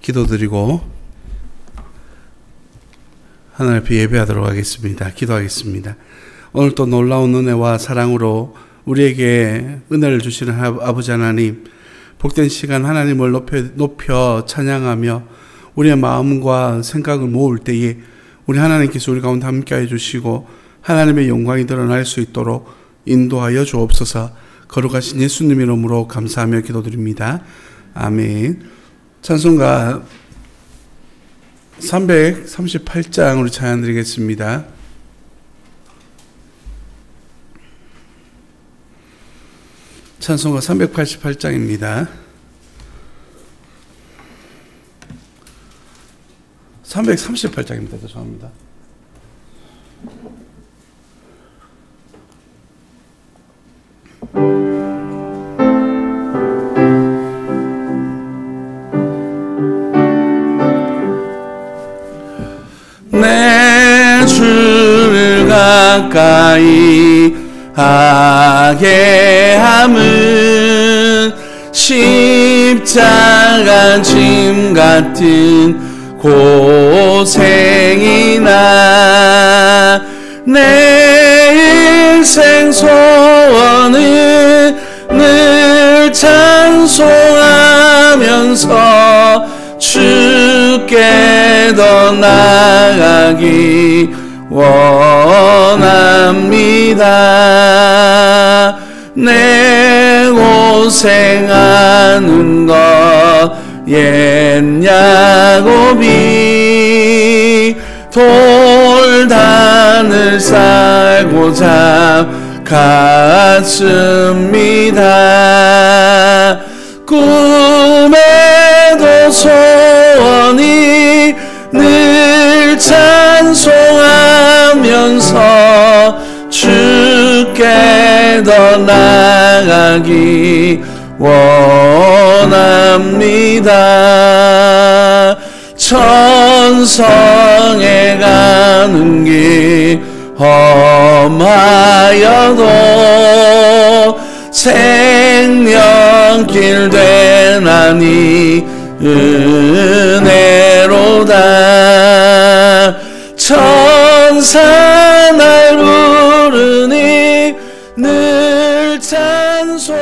기도드리고 하나님 앞에 예배하도록 하겠습니다. 기도하겠습니다. 오늘 또 놀라운 은혜와 사랑으로 우리에게 은혜를 주시는 아버지 하나님, 복된 시간 하나님을 높여 찬양하며 우리의 마음과 생각을 모을 때에 우리 하나님께서 우리 가운데 함께해 주시고 하나님의 영광이 드러날 수 있도록 인도하여 주옵소서. 거룩하신 예수님 이름으로 감사하며 기도드립니다. 아멘. 찬송가 338장 우리 찬양 드리겠습니다. 찬송가 388장입니다. 338장입니다. 죄송합니다. 내 주를 가까이 하게 함은 십자가 짐 같은 고생이나 내 인생 소원은 늘 찬송하면서 주께 더 나아가기 원합니다. 내 고생하는 것 옛 야곱이 돌단을 쌓고자 갔습니다. 꿈에도 소원이 늘 찬송하면서 주께 더 나아가기 원합니다. 천성에 가는 길 험하여도 생명길 되나니 은혜로다. 천사 날 부르니 늘 찬송하면서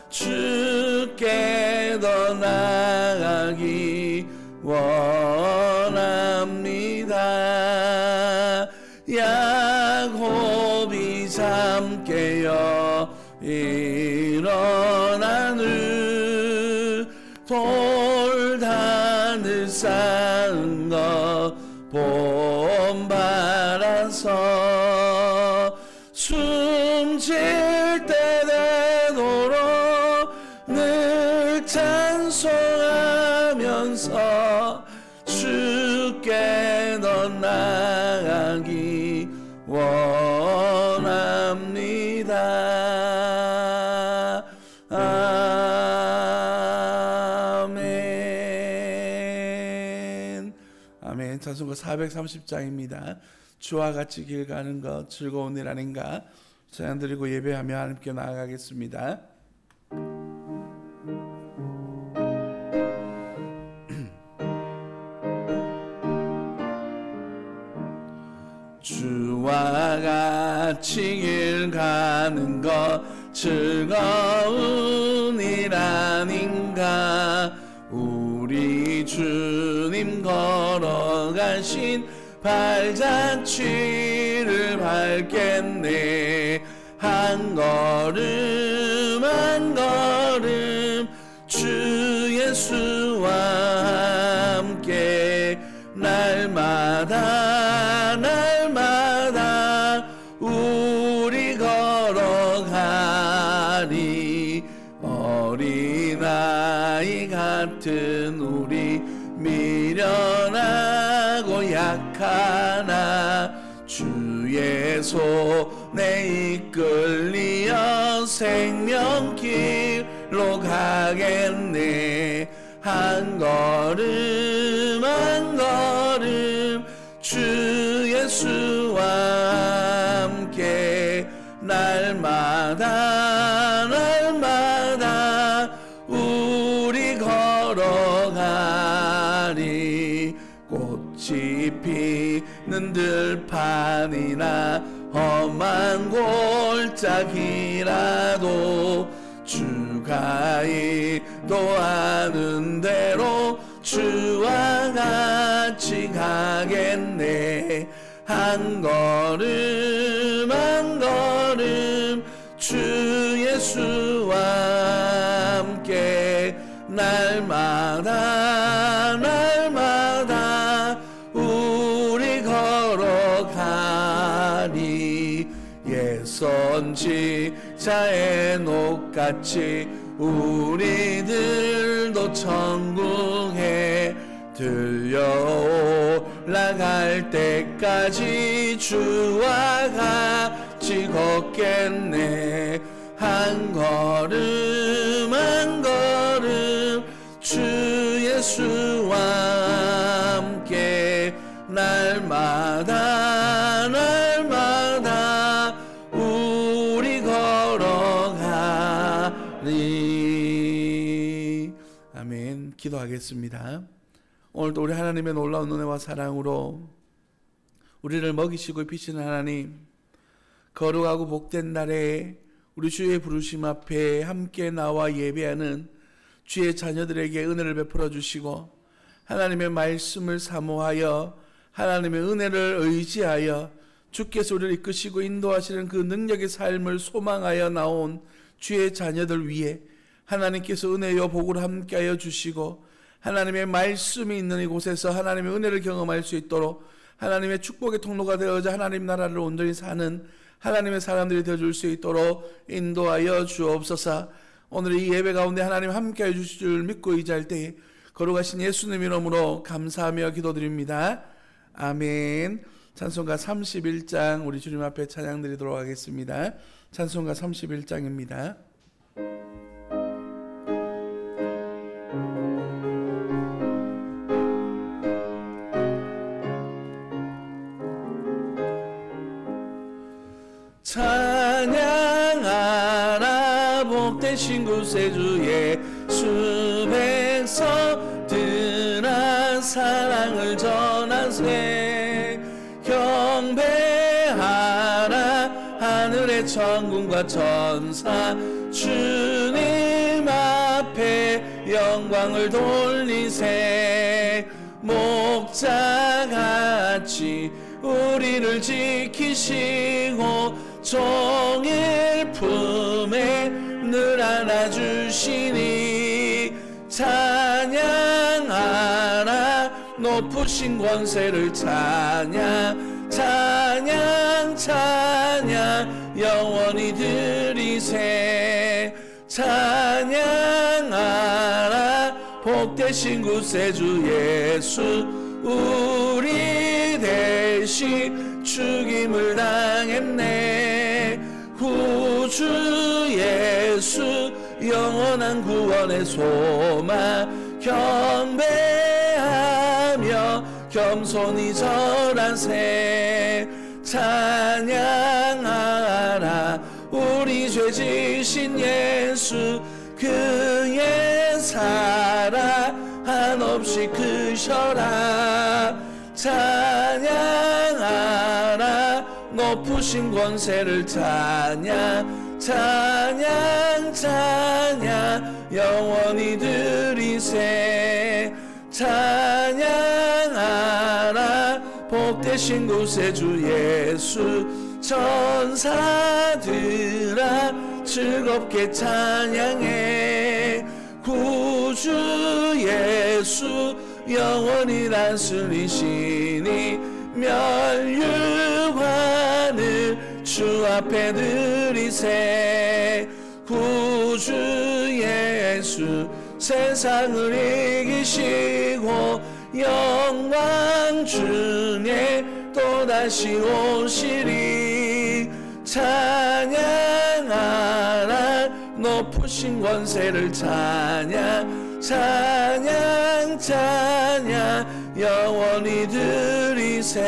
주께 더 나아가기 원합니다. 야곱이 잠 깨어 일어나는 돌단을 쌓은 것 본받아서 숨질 때 되도록 늘 찬송하면서 주께 더 나아가기 원합니다. 아멘. 아멘. 찬송가 430장입니다. 주와 같이 길 가는 것 즐거운 일 아닌가. 찬양 드리고 예배하며 하나님께 나아가겠습니다. 주와 같이 길 가는 것 즐거운 일 아닌가. 우리 주님 걸어가신 발자취를 밟겠네. 한 걸음 한 걸음 주 예수와 함께 날마다 날마다 우리 걸어가리. 어린아이 같은 우리 미련하고 약하나 주의 손에 이끌리어 생명길로 가겠네. 한 걸음 한 걸음 주 예수와 함께 날마다 날마다 우리 걸 짚히는 들판이나 험한 골짜기라도 주가 인도하는 대로 주와 같이 가겠네. 한 걸음 한 걸음 주 예수와 함께 날마다 날마다 우리 걸어가리. 옛 선지자의 녹같이 우리들도 천국에 들려올라갈 때까지 주와 같이 걷겠네. 한 걸음 한 걸음 주 예수와 함께 날마다 날마다 우리 걸어가리. 아멘. 기도하겠습니다. 오늘도 우리 하나님의 놀라운 은혜와 사랑으로 우리를 먹이시고 입히시는 하나님, 거룩하고 복된 날에 우리 주의 부르심 앞에 함께 나와 예배하는 주의 자녀들에게 은혜를 베풀어 주시고, 하나님의 말씀을 사모하여 하나님의 은혜를 의지하여 주께서 우리를 이끄시고 인도하시는 그 능력의 삶을 소망하여 나온 주의 자녀들 위해 하나님께서 은혜와 복을 함께하여 주시고, 하나님의 말씀이 있는 이곳에서 하나님의 은혜를 경험할 수 있도록 하나님의 축복의 통로가 되어져 하나님 나라를 온전히 사는 하나님의 사람들이 되어줄 수 있도록 인도하여 주옵소서. 오늘 이 예배 가운데 하나님 함께해 주실 줄 믿고 의지할 때에 거룩하신 예수님 이름으로 감사하며 기도드립니다. 아멘. 찬송가 31장 우리 주님 앞에 찬양 드리도록 하겠습니다. 찬송가 31장입니다. 찬양하라 복되신 구세주의 수백성들아 사랑을 전하세. 경배하라 하늘의 천군과 천사 주님 앞에 영광을 돌리세. 목자같이 우리를 지키시고 종일 품에 늘 안아주시니 찬양하라 높으신 권세를 찬양 찬양 찬양 영원히 드리세. 찬양하라 복되신 구세주 예수 우리 대신 죽임을 당했네. 구주 예수 영원한 구원의 소망 경배하며 겸손히 절하세. 찬양하라 우리 죄 지신 예수 그의 사랑 한없이 크셔라. 찬양하라 높으신 권세를 찬양 찬양 찬양 영원히 드리세. 찬양하라 복되신 구세주 예수 천사들아 즐겁게 찬양해. 구주 예수 영원히 다스리시니 멸류관을 주 앞에 드리세. 구주 예수 세상을 이기시고 영광 중에 또다시 오시리. 찬양하라 높으신 권세를 찬양 찬양 찬양 영원히 드리세.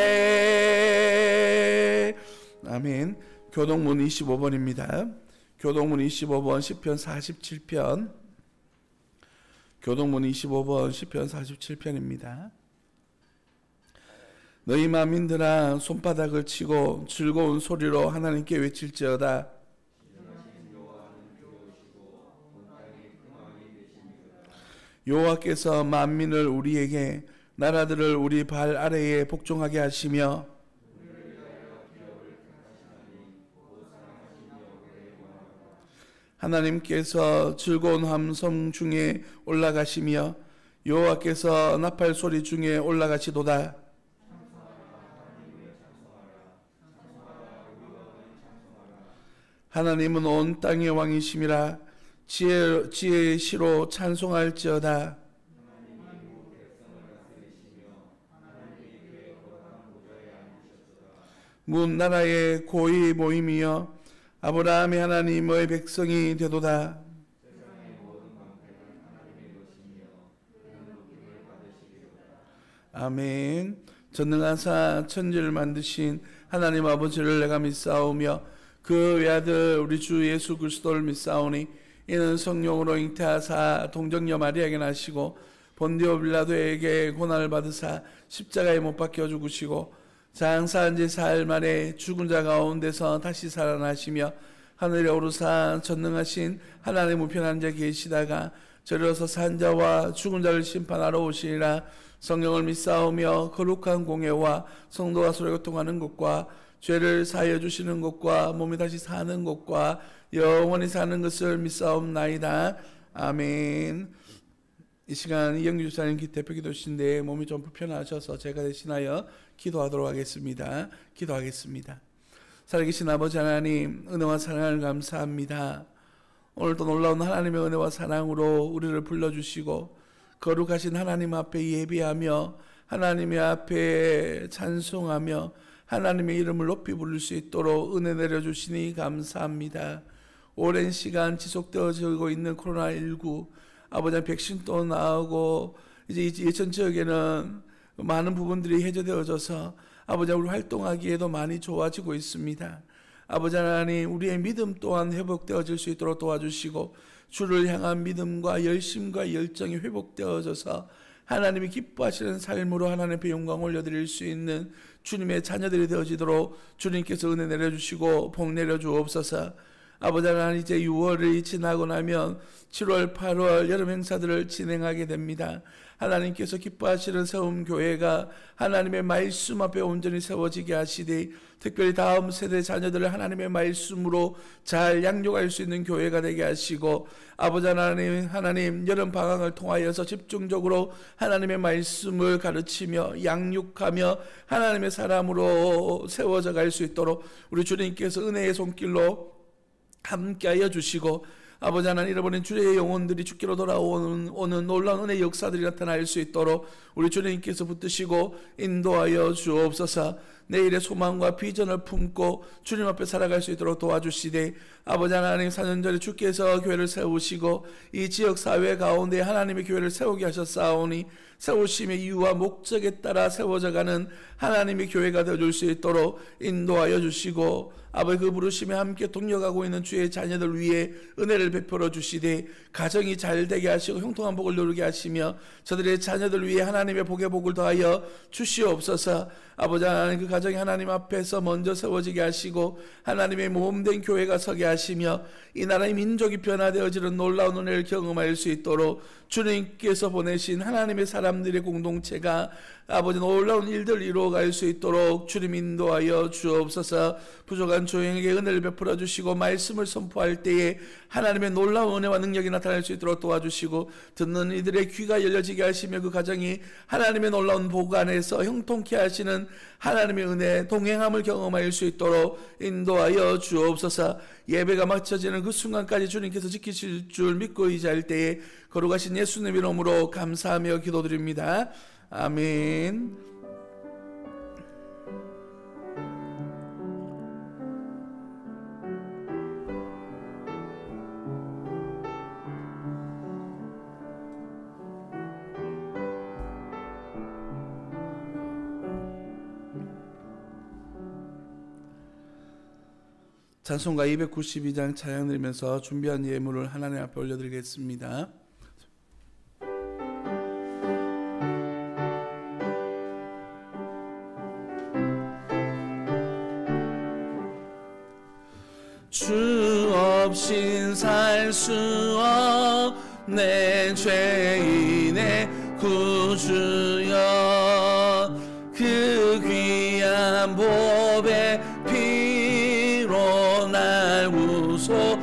아멘. 교동문 25번입니다. 교동문 25번 시편 47편. 교동문 25번 시편 47편입니다. 너희 만민들아 손바닥을 치고 즐거운 소리로 하나님께 외칠지어다. 여호와께서 만민을 우리에게 나라들을 우리 발 아래에 복종하게 하시며 하나님께서 즐거운 함성 중에 올라가시며 여호와께서 나팔 소리 중에 올라가시도다. 하나님은 온 땅의 왕이심이라. 지혜의 시로 찬송할지어다. 문 나라의 고이 모임이여 아브라함의 하나님의 백성이 되도다. 아멘. 전능하사 천지를 만드신 하나님 아버지를 내가 믿사오며 그 외아들 우리 주 예수 그리스도를 믿사오니 이는 성령으로 잉태하사 동정녀 마리아에게 나시고 본디오 빌라도에게 고난을 받으사 십자가에 못 박혀 죽으시고 장사한 지 사흘 만에 죽은 자 가운데서 다시 살아나시며 하늘에 오르사 전능하신 하나님 우편한 자 계시다가 저리로서 산 자와 죽은 자를 심판하러 오시리라. 성령을 믿사오며 거룩한 공예와 성도와 서로 교통하는 것과 죄를 사하여 주시는 것과 몸이 다시 사는 것과 영원히 사는 것을 믿사옵나이다. 아멘. 이 시간 이영규 집사님 대표 기도신데 몸이 좀 불편하셔서 제가 대신하여 기도하도록 하겠습니다. 기도하겠습니다. 살아계신 아버지 하나님, 은혜와 사랑을 감사합니다. 오늘도 놀라운 하나님의 은혜와 사랑으로 우리를 불러주시고 거룩하신 하나님 앞에 예배하며 하나님의 앞에 찬송하며 하나님의 이름을 높이 부를 수 있도록 은혜 내려주시니 감사합니다. 오랜 시간 지속되어지고 있는 코로나19 아버지 백신도 나오고 이제 예천 지역에는 많은 부분들이 해제되어져서 아버지 우리 활동하기에도 많이 좋아지고 있습니다. 아버지 하나님 우리의 믿음 또한 회복되어질 수 있도록 도와주시고 주를 향한 믿음과 열심과 열정이 회복되어져서 하나님이 기뻐하시는 삶으로 하나님 앞에 영광 올려드릴 수 있는 주님의 자녀들이 되어지도록 주님께서 은혜 내려주시고 복 내려주옵소서. 아버지 하나님 이제 6월이 지나고 나면 7월 8월 여름 행사들을 진행하게 됩니다. 하나님께서 기뻐하시는 세움교회가 하나님의 말씀 앞에 온전히 세워지게 하시되 특별히 다음 세대 자녀들을 하나님의 말씀으로 잘 양육할 수 있는 교회가 되게 하시고 아버지 하나님 여름 방학을 통하여서 집중적으로 하나님의 말씀을 가르치며 양육하며 하나님의 사람으로 세워져 갈 수 있도록 우리 주님께서 은혜의 손길로 함께하여 주시고 아버지 하나님 잃어버린 주의 영혼들이 주께로 돌아오는 놀라운 은혜의 역사들이 나타날 수 있도록 우리 주님께서 붙드시고 인도하여 주옵소서. 내일의 소망과 비전을 품고 주님 앞에 살아갈 수 있도록 도와주시되 아버지 하나님 4년 전에 주께서 교회를 세우시고 이 지역사회 가운데 하나님의 교회를 세우게 하셨사오니 세우심의 이유와 목적에 따라 세워져가는 하나님의 교회가 되어줄 수 있도록 인도하여 주시고 아버지 그 부르심에 함께 동력하고 있는 주의 자녀들 위해 은혜를 베풀어 주시되 가정이 잘 되게 하시고 형통한 복을 누리게 하시며 저들의 자녀들 위해 하나님의 복의 복을 더하여 주시옵소서. 아버지 하나님 그 가정이 하나님 앞에서 먼저 세워지게 하시고 하나님의 몸된 교회가 서게 하시며 이 나라의 민족이 변화되어지는 놀라운 은혜를 경험할 수 있도록 주님께서 보내신 하나님의 사람들의 공동체가 아버지 놀라운 일들을 이루어갈 수 있도록 주님 인도하여 주옵소서. 부족한 조용에게 은혜를 베풀어 주시고 말씀을 선포할 때에 하나님의 놀라운 은혜와 능력이 나타날 수 있도록 도와주시고 듣는 이들의 귀가 열려지게 하시며 그 가정이 하나님의 놀라운 복 안에서 형통케 하시는 하나님의 은혜 동행함을 경험할 수 있도록 인도하여 주옵소서. 예배가 마쳐지는 그 순간까지 주님께서 지키실 줄 믿고 의지할 때에 거룩하신 예수님 이름으로 감사하며 기도드립니다. 아멘. 찬송가 292장 찬양 드리면서 준비한 예물을 하나님 앞에 올려드리겠습니다. 없인 살 수 없네. 죄인의 구주여 그 귀한 보배 피로 날 구속하소서.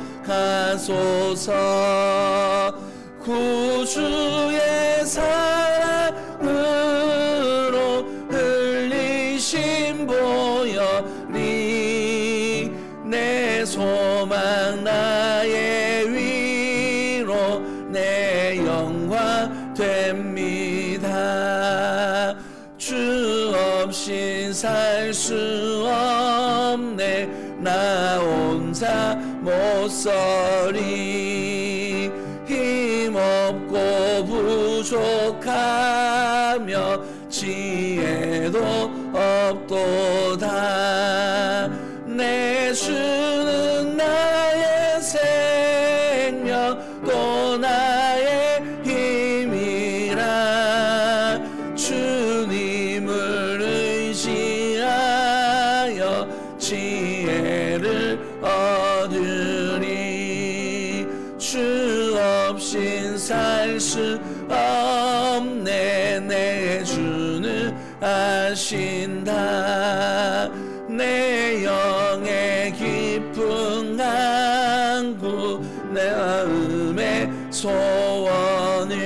구주의 사랑으로 흘리신 보혈이 내 소망 나의 위로 내 영광 됩니다. 주 없인 살 수 없네. 나 혼자 못서리. 힘없고 부족하며 지혜도 없도다. 내 주는 나의 생명 또 나의 힘이라. 주님을 의지하여 지혜를 얻으리. 주 없인 살 수 없네. 내 주는 아신다. 내 영의 깊은 간구 내 마음의 소원을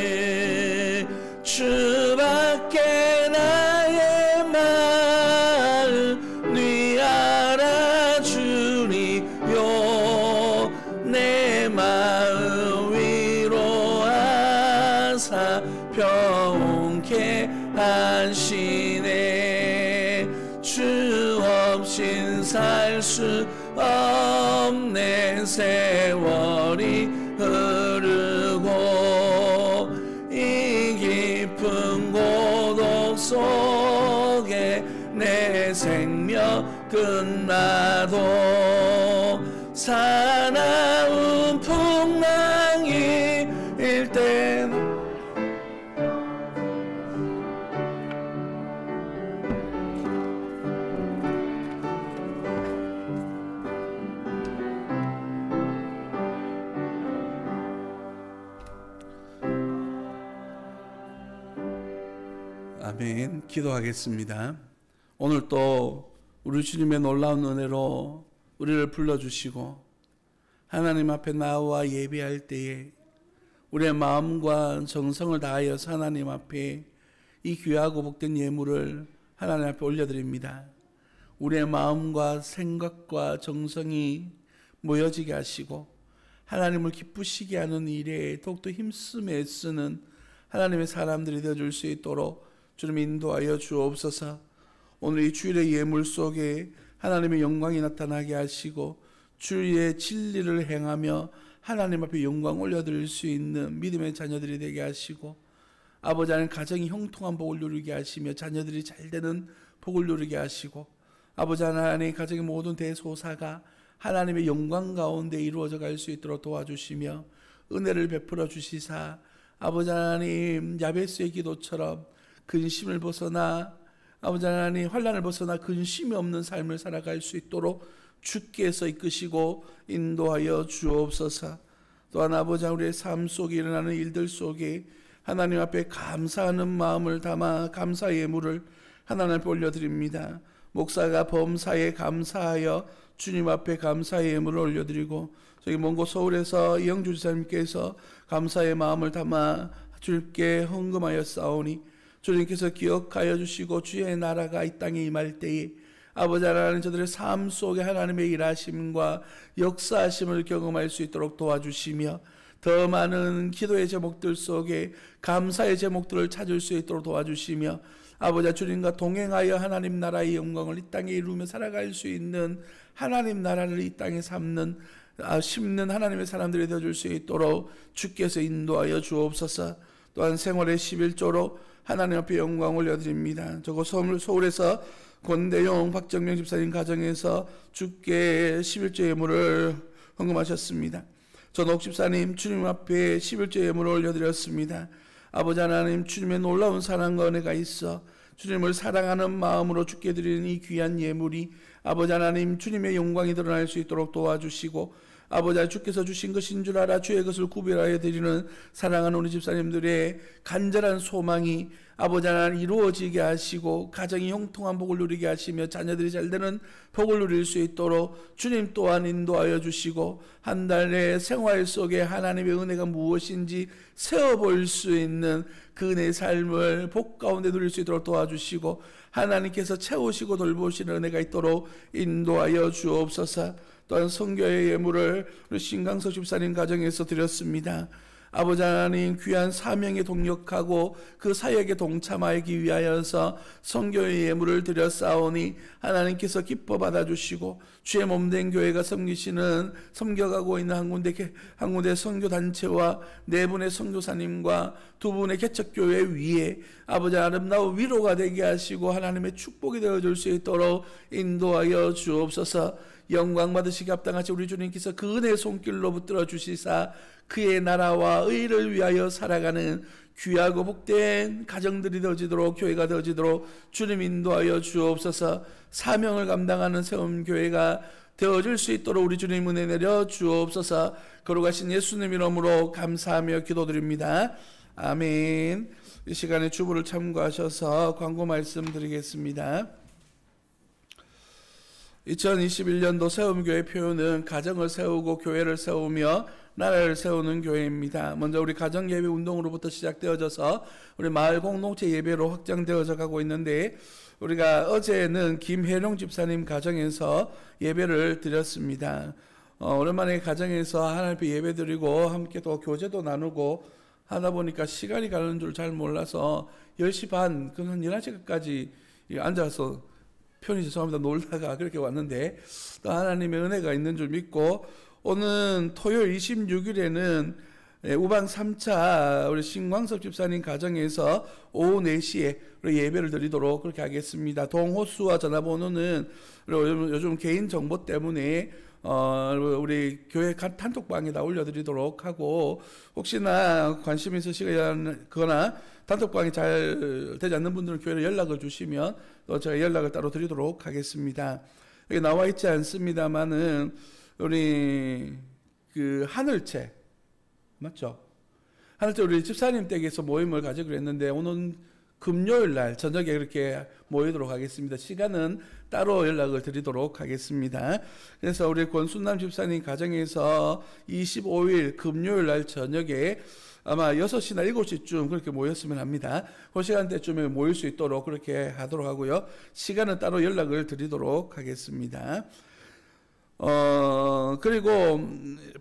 주밖에 나의 마음 네 알아주리요. 내 마음 위로하사 평온케 하시네. 주 없인 살 수 없네. 세월이 흐르고 이 깊은 고독 속에 내 생명 끝나도 사나운 풍랑일 땐 아멘. 기도하겠습니다. 오늘 또 우리 주님의 놀라운 은혜로 우리를 불러주시고 하나님 앞에 나와 예배할 때에 우리의 마음과 정성을 다하여서 하나님 앞에 이 귀하고 복된 예물을 하나님 앞에 올려드립니다. 우리의 마음과 생각과 정성이 모여지게 하시고 하나님을 기쁘시게 하는 일에 더욱더 힘쓰며 애쓰는 하나님의 사람들이 되어줄 수 있도록 주님 인도하여 주옵소서. 오늘 이 주일의 예물 속에 하나님의 영광이 나타나게 하시고 주의 진리를 행하며 하나님 앞에 영광 올려드릴 수 있는 믿음의 자녀들이 되게 하시고 아버지 하나님 가정이 형통한 복을 누리게 하시며 자녀들이 잘되는 복을 누리게 하시고 아버지 하나님 가정의 모든 대소사가 하나님의 영광 가운데 이루어져 갈 수 있도록 도와주시며 은혜를 베풀어 주시사 아버지 하나님 야베스의 기도처럼 근심을 벗어나 아버지 하나님 환난을 벗어나 근심이 없는 삶을 살아갈 수 있도록 주께서 이끄시고 인도하여 주옵소서. 또한 아버지 우리의 삶 속에 일어나는 일들 속에 하나님 앞에 감사하는 마음을 담아 감사 예물을 하나님 앞에 올려드립니다. 목사가 범사에 감사하여 주님 앞에 감사의 예물을 올려드리고 저기 먼 곳 서울에서 이영주 지사님께서 감사의 마음을 담아 주님께 헌금하여 싸우니 주님께서 기억하여 주시고 주의 나라가 이 땅에 임할 때에 아버지 하나님 저들의 삶 속에 하나님의 일하심과 역사하심을 경험할 수 있도록 도와주시며 더 많은 기도의 제목들 속에 감사의 제목들을 찾을 수 있도록 도와주시며 아버지 주님과 동행하여 하나님 나라의 영광을 이 땅에 이루며 살아갈 수 있는 하나님 나라를 이 땅에 심는 하나님의 사람들이 되어줄 수 있도록 주께서 인도하여 주옵소서. 또한 생활의 11조로 하나님 앞에 영광을 올려드립니다. 저거 서울에서 권대용 박정명 집사님 가정에서 주께 11조 예물을 헌금하셨습니다. 전옥 집사님 주님 앞에 11조 예물을 올려드렸습니다. 아버지 하나님 주님의 놀라운 사랑과 은혜가 있어 주님을 사랑하는 마음으로 주께 드리는 이 귀한 예물이 아버지 하나님 주님의 영광이 드러날 수 있도록 도와주시고 아버지 주께서 주신 것인 줄 알아 주의 것을 구별하여 드리는 사랑하는 우리 집사님들의 간절한 소망이 아버지 하나님 이루어지게 하시고 가정이 형통한 복을 누리게 하시며 자녀들이 잘되는 복을 누릴 수 있도록 주님 또한 인도하여 주시고 한 달의 생활 속에 하나님의 은혜가 무엇인지 세어볼 수 있는 그 은혜의 삶을 복 가운데 누릴 수 있도록 도와주시고 하나님께서 채우시고 돌보시는 은혜가 있도록 인도하여 주옵소서. 또한 선교의 예물을 우리 신강석 집사님 가정에서 드렸습니다. 아버지 하나님 귀한 사명에 동력하고 그 사역에 동참하기 위하여서 선교의 예물을 드렸사오니 하나님께서 기뻐 받아주시고 주의 몸된 교회가 섬겨가고 있는 한 군데 선교단체와 네 분의 선교사님과 두 분의 개척교회 위에 아버지 아름다운 위로가 되게 하시고 하나님의 축복이 되어줄 수 있도록 인도하여 주옵소서. 영광 받으시기 합당하시 우리 주님께서 그 은혜의 손길로 붙들어 주시사 그의 나라와 의를 위하여 살아가는 귀하고 복된 가정들이 되어지도록 교회가 되어지도록 주님 인도하여 주옵소서. 사명을 감당하는 세움교회가 되어질 수 있도록 우리 주님 은혜 내려 주옵소서. 거룩하신 예수님 이름으로 감사하며 기도드립니다. 아멘. 이 시간에 주부를 참고하셔서 광고 말씀 드리겠습니다. 2021년도 세움교회 표어는 가정을 세우고 교회를 세우며 나라를 세우는 교회입니다. 먼저 우리 가정예배 운동으로부터 시작되어져서 우리 마을 공동체 예배로 확장되어져 가고 있는데 우리가 어제는 김혜룡 집사님 가정에서 예배를 드렸습니다. 오랜만에 가정에서 하나님 앞에 예배 드리고 함께 또 교제도 나누고 하다 보니까 시간이 가는 줄 잘 몰라서 10시 반, 한 11시까지 앉아서 편히 죄송합니다. 놀다가 그렇게 왔는데 또 하나님의 은혜가 있는 줄 믿고 오는 토요일 26일에는 우방 3차 우리 신광섭 집사님 가정에서 오후 4시에 우리 예배를 드리도록 그렇게 하겠습니다. 동호수와 전화번호는 요즘 개인 정보 때문에 우리 교회 단톡방에다 올려드리도록 하고 혹시나 관심 있으시거나 단톡방이 잘 되지 않는 분들은 교회에 연락을 주시면 또 제가 연락을 따로 드리도록 하겠습니다. 여기 나와 있지 않습니다만은 우리 그 하늘채 맞죠? 하늘채 우리 집사님 댁에서 모임을 가지기로 했는데 오늘 금요일 날 저녁에 그렇게 모이도록 하겠습니다. 시간은 따로 연락을 드리도록 하겠습니다. 그래서 우리 권순남 집사님 가정에서 25일 금요일 날 저녁에 아마 6시나 7시쯤 그렇게 모였으면 합니다. 그 시간대쯤에 모일 수 있도록 그렇게 하도록 하고요. 시간은 따로 연락을 드리도록 하겠습니다. 그리고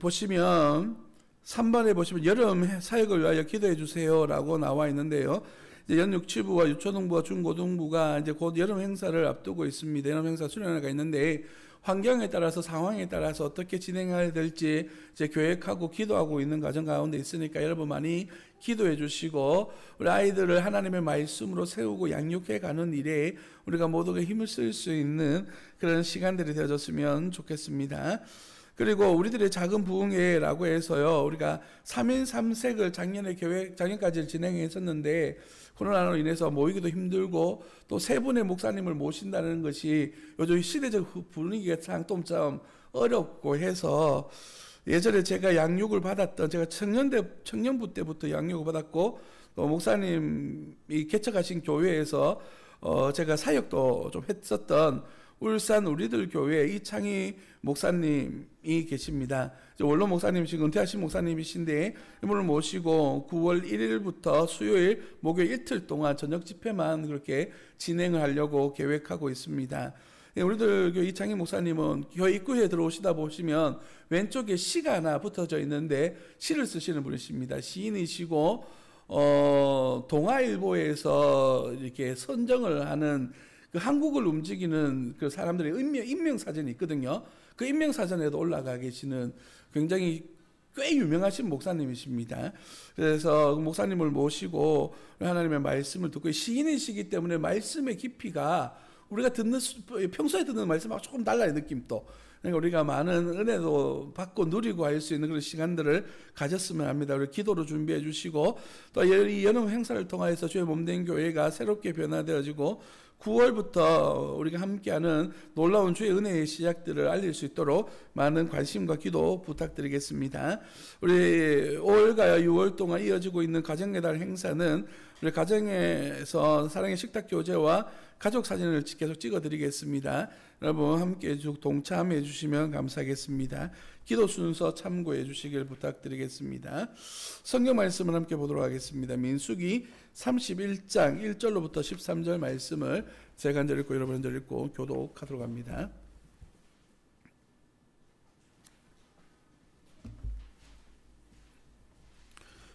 보시면 3번에 보시면 여름 사역을 위하여 기도해 주세요라고 나와 있는데요. 이제 연육치부와 유초등부와 중고등부가 이제 곧 여름 행사를 앞두고 있습니다. 여름 행사 수련회가 있는데 환경에 따라서 상황에 따라서 어떻게 진행해야 될지 이제 계획하고 기도하고 있는 과정 가운데 있으니까 여러분 많이 기도해 주시고 우리 아이들을 하나님의 말씀으로 세우고 양육해 가는 일에 우리가 모두가 힘을 쓸 수 있는 그런 시간들이 되어졌으면 좋겠습니다. 그리고 우리들의 작은 부흥회라고 해서요, 우리가 3일 3색을 작년까지 진행했었는데, 코로나로 인해서 모이기도 힘들고, 또 세 분의 목사님을 모신다는 것이 요즘 시대적 분위기가 좀 어렵고 해서, 예전에 제가 양육을 받았던, 제가 청년부 때부터 양육을 받았고, 또 목사님이 개척하신 교회에서, 제가 사역도 좀 했었던, 울산 우리들 교회 이창희 목사님이 계십니다. 원로 목사님이시고 은퇴하신 목사님이신데 이분을 모시고 9월 1일부터 수요일, 목요일 이틀 동안 저녁 집회만 그렇게 진행을 하려고 계획하고 있습니다. 우리들 교회 이창희 목사님은 교회 입구에 들어오시다 보시면 왼쪽에 시가 하나 붙어져 있는데 시를 쓰시는 분이십니다. 시인이시고 동아일보에서 이렇게 선정을 하는 그 한국을 움직이는 그 사람들의 인명사전이 있거든요. 그 인명사전에도 올라가 계시는 굉장히 꽤 유명하신 목사님이십니다. 그래서 목사님을 모시고 하나님의 말씀을 듣고 시인이시기 때문에 말씀의 깊이가 우리가 평소에 듣는 말씀하고 조금 달라요, 느낌도. 그러니까 우리가 많은 은혜도 받고 누리고 할 수 있는 그런 시간들을 가졌으면 합니다. 우리 기도로 준비해 주시고 또 이 연합 행사를 통해서 주의 몸된 교회가 새롭게 변화되어지고 9월부터 우리가 함께하는 놀라운 주의 은혜의 시작들을 알릴 수 있도록 많은 관심과 기도 부탁드리겠습니다. 우리 5월과 6월 동안 이어지고 있는 가정예달 행사는 우리 가정에서 사랑의 식탁 교제와 가족 사진을 계속 찍어드리겠습니다. 여러분 함께 동참해 주시면 감사하겠습니다. 기도 순서 참고해 주시길 부탁드리겠습니다. 성경 말씀을 함께 보도록 하겠습니다. 민수기 31장 1절로부터 13절 말씀을 제가 한 절 읽고 여러분 한 절 읽고 교독하도록 합니다.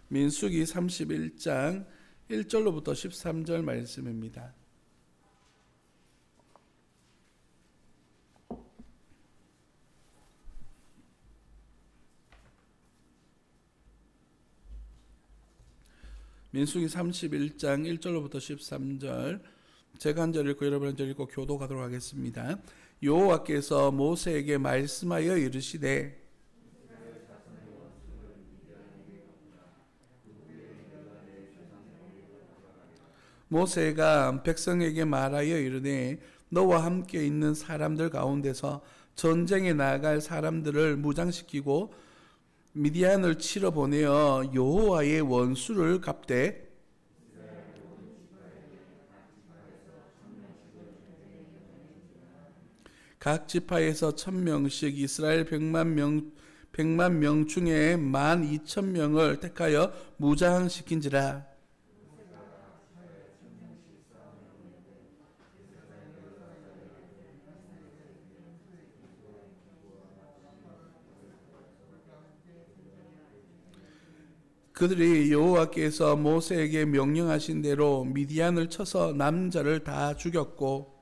민수기 31장 1절로부터 13절 말씀입니다. 민수기 31장 1절로부터 13절 제가 한 절 읽고 여러분 한 절 읽고 교독하도록 하겠습니다. 여호와께서 모세에게 말씀하여 이르시되 모세가 백성에게 말하여 이르되 너와 함께 있는 사람들 가운데서 전쟁에 나아갈 사람들을 무장시키고 미디안을 치러 보내어 여호와의 원수를 갚되 각 지파에서 1000명씩 이스라엘 100만 명 중에 12,000명을 택하여 무장시킨지라. '그들이 여호와께서 모세에게 명령하신 대로 미디안을 쳐서 남자를 다 죽였고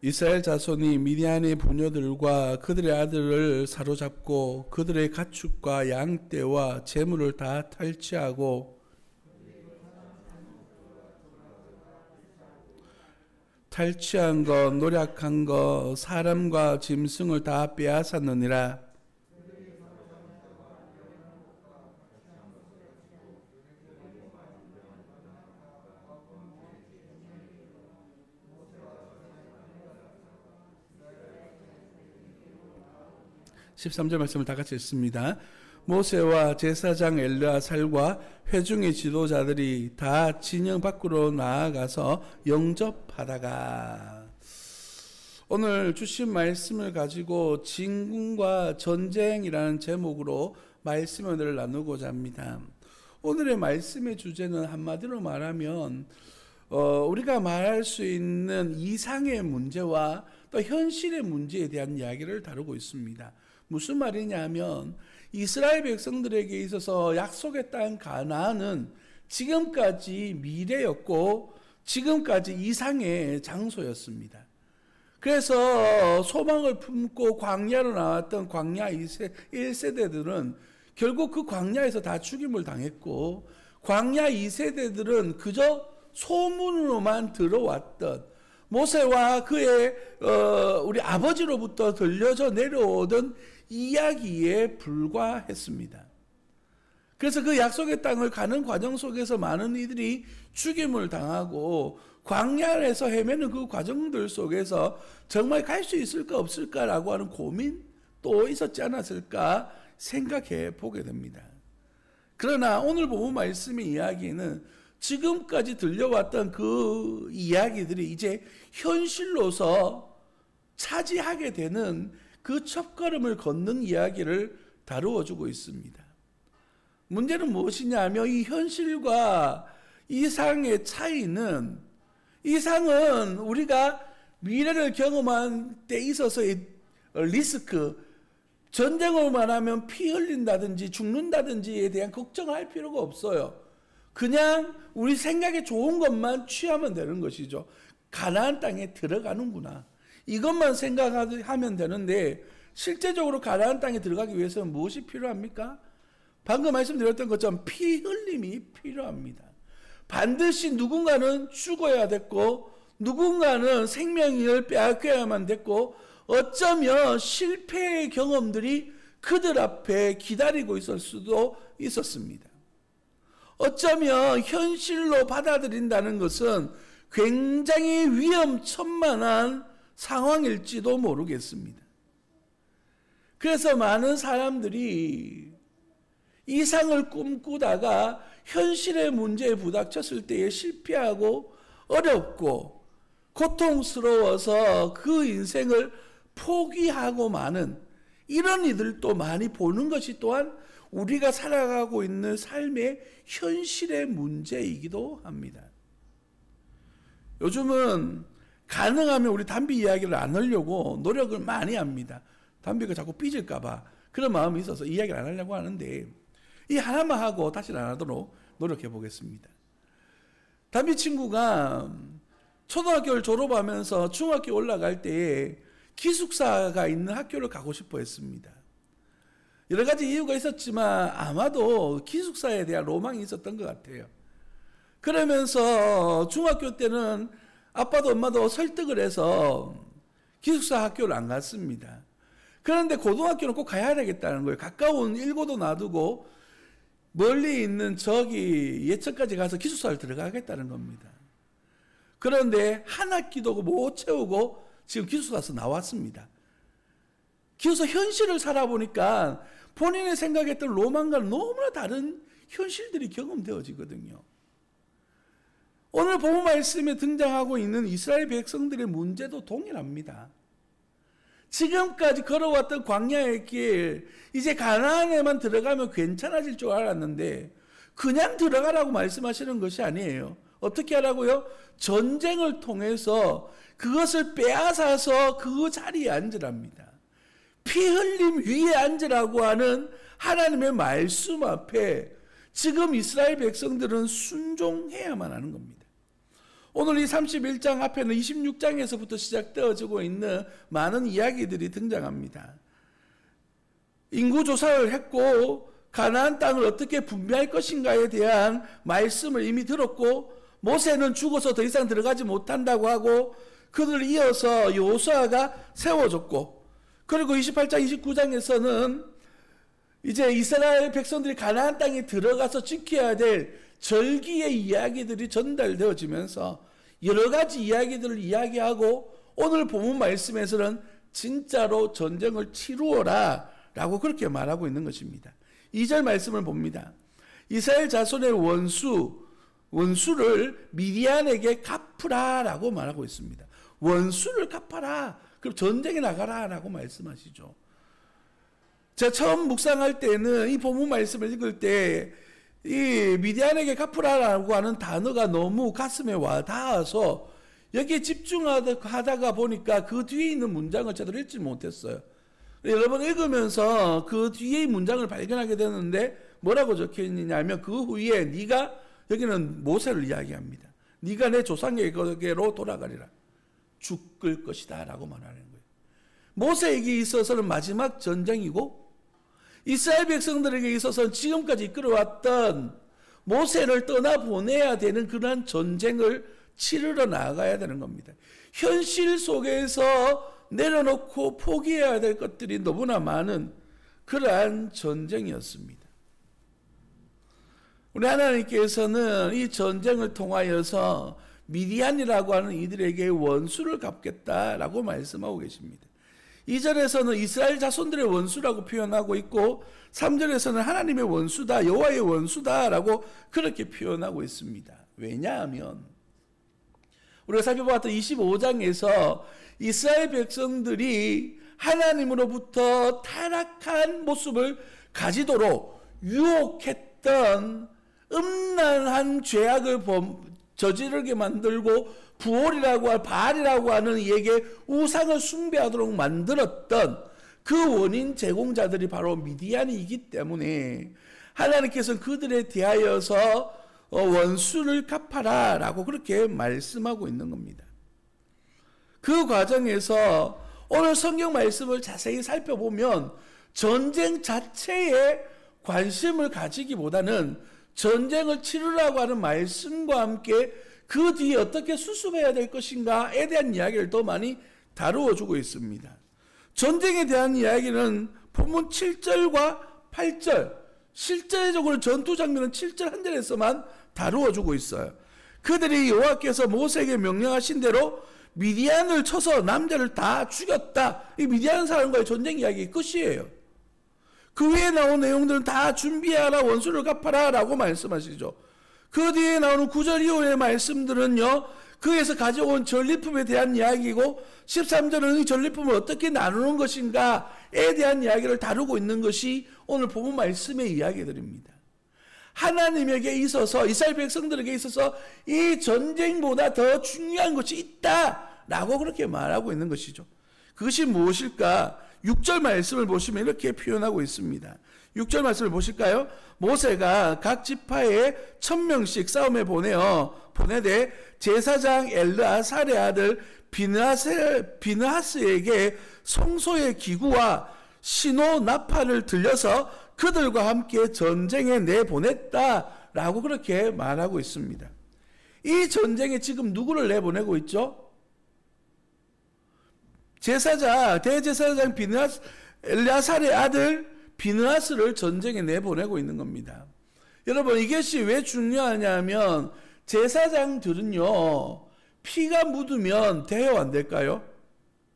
이스라엘 자손이 미디안의 부녀들과 그들의 아들을 사로잡고 그들의 가축과 양떼와 재물을 다 탈취하고 탈취한 것, 노력한 것, 사람과 짐승을 다 빼앗았느니라. (13절) 말씀을 다 같이 읽습니다. 모세와 제사장 엘르아살과 회중의 지도자들이 다 진영 밖으로 나아가서 영접하다가 오늘 주신 말씀을 가지고 진군과 전쟁이라는 제목으로 말씀을 나누고자 합니다. 오늘의 말씀의 주제는 한마디로 말하면 우리가 말할 수 있는 이상의 문제와 또 현실의 문제에 대한 이야기를 다루고 있습니다. 무슨 말이냐면 이스라엘 백성들에게 있어서 약속의 땅 가나안은 지금까지 미래였고 지금까지 이상의 장소였습니다. 그래서 소망을 품고 광야로 나왔던 광야 1세대들은 결국 그 광야에서 다 죽임을 당했고 광야 2세대들은 그저 소문으로만 들어왔던 모세와 그의 우리 아버지로부터 들려져 내려오던 이야기에 불과했습니다. 그래서 그 약속의 땅을 가는 과정 속에서 많은 이들이 죽임을 당하고 광야에서 헤매는 그 과정들 속에서 정말 갈 수 있을까 없을까라고 하는 고민 또 있었지 않았을까 생각해 보게 됩니다. 그러나 오늘 본문 말씀의 이야기는 지금까지 들려왔던 그 이야기들이 이제 현실로서 차지하게 되는 그 첫걸음을 걷는 이야기를 다루어주고 있습니다. 문제는 무엇이냐면 이 현실과 이상의 차이는 이상은 우리가 미래를 경험한 때 있어서의 리스크, 전쟁을 말하면 피 흘린다든지 죽는다든지에 대한 걱정할 필요가 없어요. 그냥 우리 생각에 좋은 것만 취하면 되는 것이죠. 가나안 땅에 들어가는구나. 이것만 생각하면 되는데 실제적으로 가나안 땅에 들어가기 위해서는 무엇이 필요합니까? 방금 말씀드렸던 것처럼 피 흘림이 필요합니다. 반드시 누군가는 죽어야 됐고 누군가는 생명을 빼앗겨야만 됐고 어쩌면 실패의 경험들이 그들 앞에 기다리고 있을 수도 있었습니다. 어쩌면 현실로 받아들인다는 것은 굉장히 위험천만한 상황일지도 모르겠습니다. 그래서 많은 사람들이 이상을 꿈꾸다가 현실의 문제에 부닥쳤을 때에 실패하고 어렵고 고통스러워서 그 인생을 포기하고 마는 이런 이들도 많이 보는 것이 또한 우리가 살아가고 있는 삶의 현실의 문제이기도 합니다. 요즘은 가능하면 우리 담비 이야기를 안 하려고 노력을 많이 합니다. 담비가 자꾸 삐질까봐 그런 마음이 있어서 이야기를 안 하려고 하는데 이 하나만 하고 다시는 안 하도록 노력해 보겠습니다. 담비 친구가 초등학교를 졸업하면서 중학교 올라갈 때에 기숙사가 있는 학교를 가고 싶어 했습니다. 여러 가지 이유가 있었지만 아마도 기숙사에 대한 로망이 있었던 것 같아요. 그러면서 중학교 때는 아빠도 엄마도 설득을 해서 기숙사 학교를 안 갔습니다. 그런데 고등학교는 꼭 가야 되겠다는 거예요. 가까운 일고도 놔두고 멀리 있는 저기 예천까지 가서 기숙사를 들어가겠다는 겁니다. 그런데 한 학기도 못 채우고 지금 기숙사에서 나왔습니다. 기숙사 현실을 살아보니까 본인이 생각했던 로망과는 너무나 다른 현실들이 경험되어지거든요. 오늘 본문 말씀에 등장하고 있는 이스라엘 백성들의 문제도 동일합니다. 지금까지 걸어왔던 광야의 길, 이제 가나안에만 들어가면 괜찮아질 줄 알았는데 그냥 들어가라고 말씀하시는 것이 아니에요. 어떻게 하라고요? 전쟁을 통해서 그것을 빼앗아서 그 자리에 앉으랍니다. 피 흘림 위에 앉으라고 하는 하나님의 말씀 앞에 지금 이스라엘 백성들은 순종해야만 하는 겁니다. 오늘 이 31장 앞에는 26장에서부터 시작되어지고 있는 많은 이야기들이 등장합니다. 인구조사를 했고 가나안 땅을 어떻게 분배할 것인가에 대한 말씀을 이미 들었고 모세는 죽어서 더 이상 들어가지 못한다고 하고 그들을 이어서 여호수아가 세워졌고 그리고 28장 29장에서는 이제 이스라엘 백성들이 가나안 땅에 들어가서 지켜야 될 절기의 이야기들이 전달되어지면서 여러 가지 이야기들을 이야기하고 오늘 본문 말씀에서는 진짜로 전쟁을 치루어라 라고 그렇게 말하고 있는 것입니다. 2절 말씀을 봅니다. 이스라엘 자손의 원수를 미디안에게 갚으라 라고 말하고 있습니다. 원수를 갚아라. 그럼 전쟁에 나가라 라고 말씀하시죠. 제가 처음 묵상할 때는 이 본문 말씀을 읽을 때 이 미디안에게 갚으라라고 하는 단어가 너무 가슴에 와 닿아서 여기에 집중하다가 보니까 그 뒤에 있는 문장을 제대로 읽지 못했어요. 여러 번 읽으면서 그 뒤에 문장을 발견하게 되는데 뭐라고 적혀있느냐면 그 후에 네가 여기는 모세를 이야기합니다. 네가 내 조상에게로 돌아가리라. 죽을 것이다 라고 말하는 거예요. 모세에게 있어서는 마지막 전쟁이고 이스라엘 백성들에게 있어서는 지금까지 이끌어왔던 모세를 떠나보내야 되는 그러한 전쟁을 치르러 나가야 되는 겁니다. 현실 속에서 내려놓고 포기해야 될 것들이 너무나 많은 그러한 전쟁이었습니다. 우리 하나님께서는 이 전쟁을 통하여서 미디안이라고 하는 이들에게 원수를 갚겠다라고 말씀하고 계십니다. 2절에서는 이스라엘 자손들의 원수라고 표현하고 있고 3절에서는 하나님의 원수다, 여호와의 원수다라고 그렇게 표현하고 있습니다. 왜냐하면 우리가 살펴봤던 25장에서 이스라엘 백성들이 하나님으로부터 타락한 모습을 가지도록 유혹했던 음란한 죄악을 저지르게 만들고 부올이라고 할 바알이라고 하는 이에게 우상을 숭배하도록 만들었던 그 원인 제공자들이 바로 미디안이기 때문에 하나님께서는 그들에 대하여서 원수를 갚아라 라고 그렇게 말씀하고 있는 겁니다. 그 과정에서 오늘 성경 말씀을 자세히 살펴보면 전쟁 자체에 관심을 가지기보다는 전쟁을 치르라고 하는 말씀과 함께 그 뒤에 어떻게 수습해야 될 것인가에 대한 이야기를 더 많이 다루어 주고 있습니다. 전쟁에 대한 이야기는 본문 7절과 8절, 실제적으로 전투 장면은 7절 한 절에서만 다루어 주고 있어요. 그들이 여호와께서 모세에게 명령하신 대로 미디안을 쳐서 남자를 다 죽였다. 이 미디안 사람과의 전쟁 이야기 끝이에요. 그 위에 나온 내용들은 다 준비하라, 원수를 갚아라 라고 말씀하시죠. 그 뒤에 나오는 9절 이후의 말씀들은요, 그에서 가져온 전리품에 대한 이야기고 13절은 이 전리품을 어떻게 나누는 것인가에 대한 이야기를 다루고 있는 것이 오늘 본문 말씀의 이야기들입니다. 하나님에게 있어서, 이스라엘 백성들에게 있어서 이 전쟁보다 더 중요한 것이 있다라고 그렇게 말하고 있는 것이죠. 그것이 무엇일까? 6절 말씀을 보시면 이렇게 표현하고 있습니다. 6절 말씀을 보실까요? 모세가 각 지파에 1000명씩 싸움에 보내되 제사장 엘르아살의 아들 비느하스에게 성소의 기구와 신호 나팔을 들려서 그들과 함께 전쟁에 내보냈다라고 그렇게 말하고 있습니다. 이 전쟁에 지금 누구를 내보내고 있죠? 대제사장 엘르아살의 아들 비느하스를 전쟁에 내보내고 있는 겁니다. 여러분, 이것이 왜 중요하냐면 제사장들은요, 피가 묻으면 돼요, 안 될까요?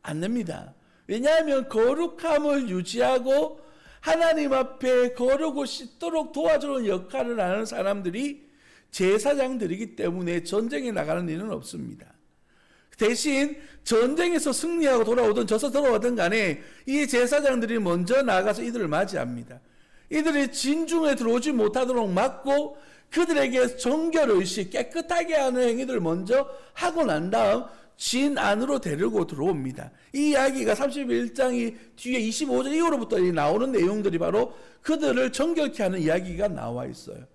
안 됩니다. 왜냐하면 거룩함을 유지하고 하나님 앞에 거룩을 씻도록 도와주는 역할을 하는 사람들이 제사장들이기 때문에 전쟁에 나가는 일은 없습니다. 대신 전쟁에서 승리하고 돌아오든 져서 돌아오든 간에 이 제사장들이 먼저 나가서 이들을 맞이합니다. 이들이 진중에 들어오지 못하도록 막고 그들에게 정결의식, 깨끗하게 하는 행위들을 먼저 하고 난 다음 진 안으로 데리고 들어옵니다. 이 이야기가 31장이 뒤에 25절 이후로부터 나오는 내용들이 바로 그들을 정결케 하는 이야기가 나와 있어요.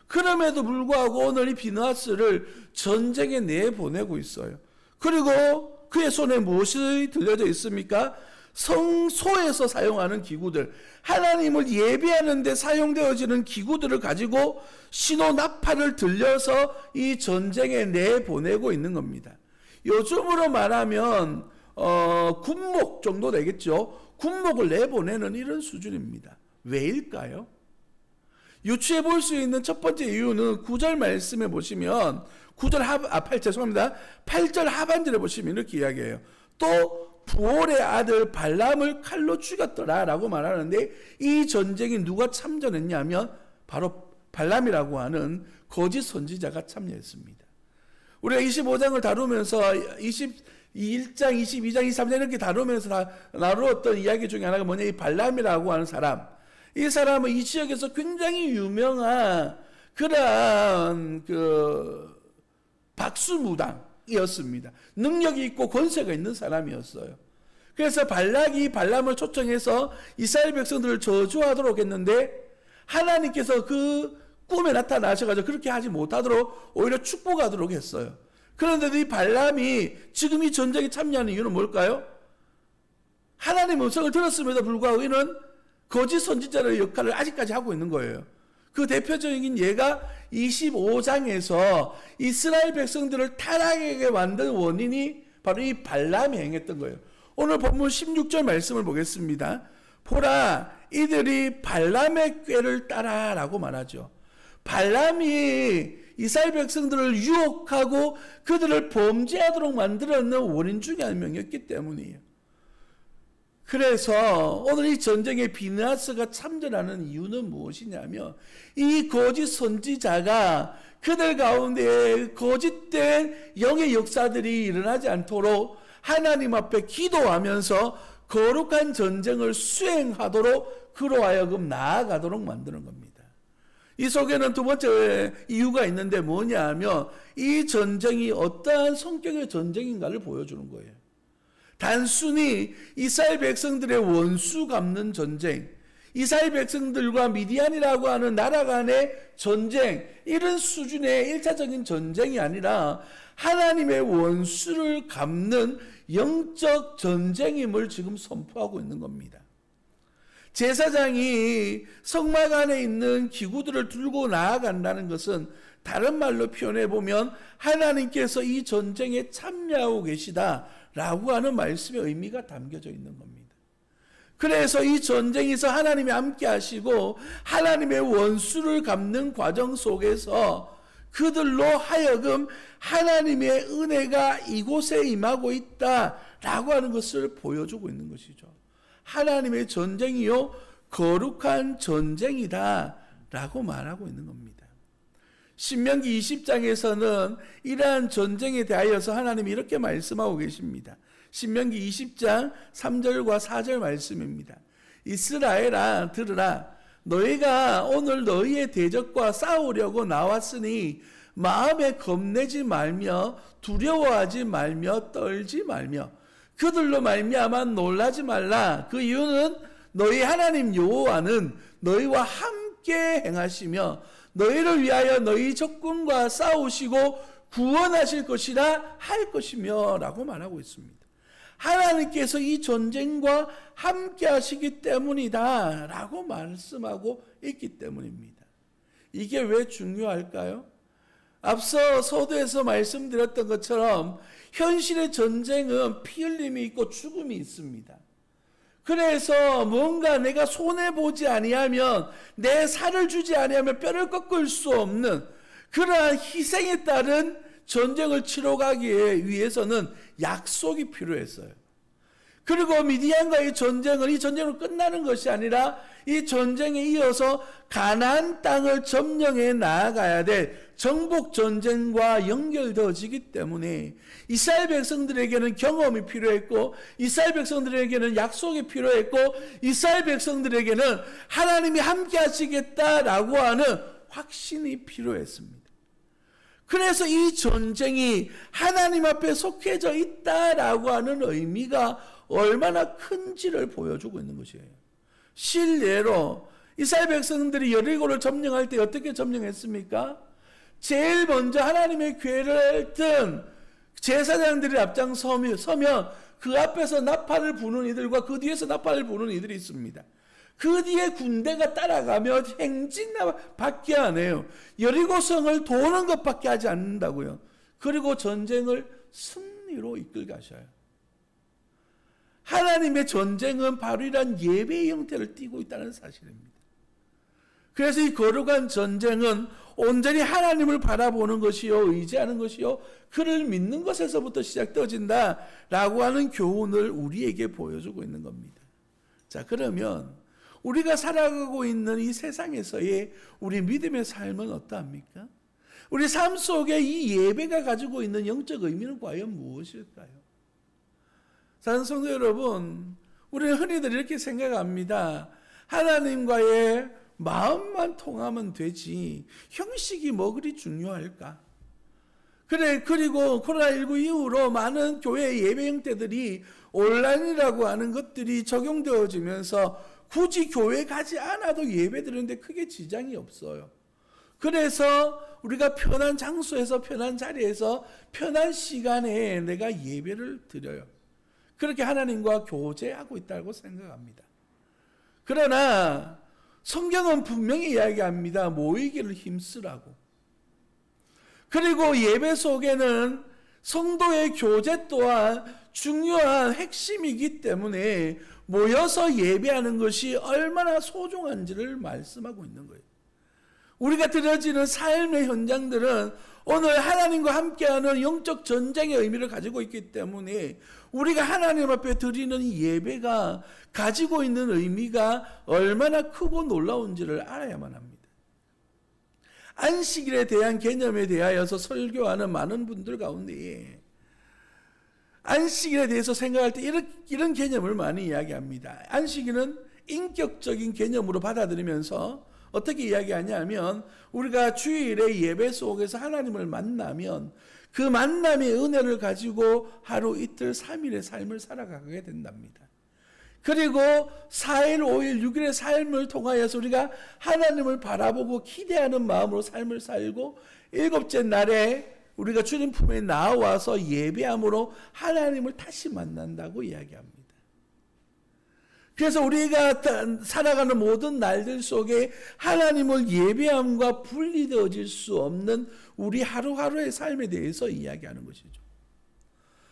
그럼에도 불구하고 오늘 이 비느하스를 전쟁에 내보내고 있어요. 그리고 그의 손에 무엇이 들려져 있습니까? 성소에서 사용하는 기구들, 하나님을 예배하는 데 사용되어지는 기구들을 가지고 신호 나팔을 들려서 이 전쟁에 내보내고 있는 겁니다. 요즘으로 말하면 군목 정도 되겠죠. 군목을 내보내는 이런 수준입니다. 왜일까요? 유추해 볼 수 있는 첫 번째 이유는 9절 말씀에 보시면 8절 하반절에 보시면 이렇게 이야기해요. 또 부올의 아들 발람을 칼로 죽였더라 라고 말하는데, 이 전쟁이 누가 참전했냐면 바로 발람이라고 하는 거짓 선지자가 참여했습니다. 우리가 25장을 다루면서 21장, 22장, 23장 이렇게 다루면서 나누었던 이야기 중에 하나가 뭐냐, 이 발람이라고 하는 사람. 이 사람은 이 지역에서 굉장히 유명한 그러한 박수무당이었습니다. 능력이 있고 권세가 있는 사람이었어요. 그래서 발락이 발람을 초청해서 이스라엘 백성들을 저주하도록 했는데, 하나님께서 그 꿈에 나타나셔가지고 그렇게 하지 못하도록 오히려 축복하도록 했어요. 그런데도 이 발람이 지금 이 전쟁에 참여하는 이유는 뭘까요? 하나님의 음성을 들었음에도 불구하고 이는 거짓 선지자의 역할을 아직까지 하고 있는 거예요. 그 대표적인 예가 25장에서 이스라엘 백성들을 타락하게 만든 원인이 바로 이 발람이 행했던 거예요. 오늘 본문 16절 말씀을 보겠습니다. 보라, 이들이 발람의 꾀를 따라라고 말하죠. 발람이 이스라엘 백성들을 유혹하고 그들을 범죄하도록 만들었는 원인 중에 한 명이었기 때문이에요. 그래서 오늘 이 전쟁에 비느하스가 참전하는 이유는 무엇이냐면, 이 거짓 선지자가 그들 가운데 거짓된 영의 역사들이 일어나지 않도록 하나님 앞에 기도하면서 거룩한 전쟁을 수행하도록 그로 하여금 나아가도록 만드는 겁니다. 이 속에는 두 번째 이유가 있는데 뭐냐 하면, 이 전쟁이 어떠한 성격의 전쟁인가를 보여주는 거예요. 단순히 이스라엘 백성들의 원수 갚는 전쟁, 이스라엘 백성들과 미디안이라고 하는 나라 간의 전쟁, 이런 수준의 1차적인 전쟁이 아니라 하나님의 원수를 갚는 영적 전쟁임을 지금 선포하고 있는 겁니다. 제사장이 성막 안에 있는 기구들을 들고 나아간다는 것은 다른 말로 표현해 보면 하나님께서 이 전쟁에 참여하고 계시다라고 하는 말씀의 의미가 담겨져 있는 겁니다. 그래서 이 전쟁에서 하나님이 함께 하시고 하나님의 원수를 갚는 과정 속에서 그들로 하여금 하나님의 은혜가 이곳에 임하고 있다라고 하는 것을 보여주고 있는 것이죠. 하나님의 전쟁이요 거룩한 전쟁이다라고 말하고 있는 겁니다. 신명기 20장에서는 이러한 전쟁에 대하여서 하나님이 이렇게 말씀하고 계십니다. 신명기 20장 3절과 4절 말씀입니다. 이스라엘아 들으라. 너희가 오늘 너희의 대적과 싸우려고 나왔으니 마음에 겁내지 말며 두려워하지 말며 떨지 말며 그들로 말미암아 놀라지 말라. 그 이유는 너희 하나님 여호와는 너희와 함께 행하시며 너희를 위하여 너희 적군과 싸우시고 구원하실 것이라 할 것이며 라고 말하고 있습니다. 하나님께서 이 전쟁과 함께 하시기 때문이다 라고 말씀하고 있기 때문입니다. 이게 왜 중요할까요? 앞서 서두에서 말씀드렸던 것처럼 현실의 전쟁은 피 흘림이 있고 죽음이 있습니다. 그래서 뭔가 내가 손해보지 아니하면 내 살을 주지 아니하면 뼈를 꺾을 수 없는 그러한 희생에 따른 전쟁을 치러 가기 위해서는 약속이 필요했어요. 그리고 미디안과의 전쟁은 이 전쟁으로 끝나는 것이 아니라 이 전쟁에 이어서 가나안 땅을 점령해 나아가야 될 정복 전쟁과 연결되어지기 때문에 이스라엘 백성들에게는 경험이 필요했고 이스라엘 백성들에게는 약속이 필요했고 이스라엘 백성들에게는 하나님이 함께 하시겠다라고 하는 확신이 필요했습니다. 그래서 이 전쟁이 하나님 앞에 속해져 있다라고 하는 의미가 얼마나 큰지를 보여주고 있는 것이에요. 실례로 이스라엘 백성들이 여리고를 점령할 때 어떻게 점령했습니까? 제일 먼저 하나님의 궤를 든 제사장들이 앞장서면 그 앞에서 나팔을 부는 이들과 그 뒤에서 나팔을 부는 이들이 있습니다. 그 뒤에 군대가 따라가며 행진밖에 안 해요. 여리고성을 도는 것밖에 하지 않는다고요. 그리고 전쟁을 승리로 이끌 가셔요. 하나님의 전쟁은 바로 이런 예배의 형태를 띠고 있다는 사실입니다. 그래서 이 거룩한 전쟁은 온전히 하나님을 바라보는 것이요 의지하는 것이요 그를 믿는 것에서부터 시작되어진다라고 하는 교훈을 우리에게 보여주고 있는 겁니다. 자, 그러면 우리가 살아가고 있는 이 세상에서의 우리 믿음의 삶은 어떠합니까? 우리 삶 속에 이 예배가 가지고 있는 영적 의미는 과연 무엇일까요? 사랑하는 성도 여러분, 우리는 흔히들 이렇게 생각합니다. 하나님과의 마음만 통하면 되지 형식이 뭐 그리 중요할까? 그리고 코로나19 이후로 많은 교회의 예배 형태들이 온라인이라고 하는 것들이 적용되어지면서 굳이 교회 가지 않아도 예배 드리는데 크게 지장이 없어요. 그래서 우리가 편한 장소에서 편한 자리에서 편한 시간에 내가 예배를 드려요. 그렇게 하나님과 교제하고 있다고 생각합니다. 그러나 성경은 분명히 이야기합니다. 모이기를 힘쓰라고. 그리고 예배 속에는 성도의 교제 또한 중요한 핵심이기 때문에 모여서 예배하는 것이 얼마나 소중한지를 말씀하고 있는 거예요. 우리가 드려지는 삶의 현장들은 오늘 하나님과 함께하는 영적 전쟁의 의미를 가지고 있기 때문에 우리가 하나님 앞에 드리는 예배가 가지고 있는 의미가 얼마나 크고 놀라운지를 알아야만 합니다. 안식일에 대한 개념에 대하여서 설교하는 많은 분들 가운데 안식일에 대해서 생각할 때 이런 개념을 많이 이야기합니다. 안식일은 인격적인 개념으로 받아들이면서 어떻게 이야기하냐면 우리가 주일의 예배 속에서 하나님을 만나면 그 만남의 은혜를 가지고 하루 이틀 3일의 삶을 살아가게 된답니다. 그리고 4일, 5일, 6일의 삶을 통하여서 우리가 하나님을 바라보고 기대하는 마음으로 삶을 살고 7째 날에 우리가 주님 품에 나와서 예배함으로 하나님을 다시 만난다고 이야기합니다. 그래서 우리가 살아가는 모든 날들 속에 하나님을 예배함과 분리되어질 수 없는 우리 하루하루의 삶에 대해서 이야기하는 것이죠.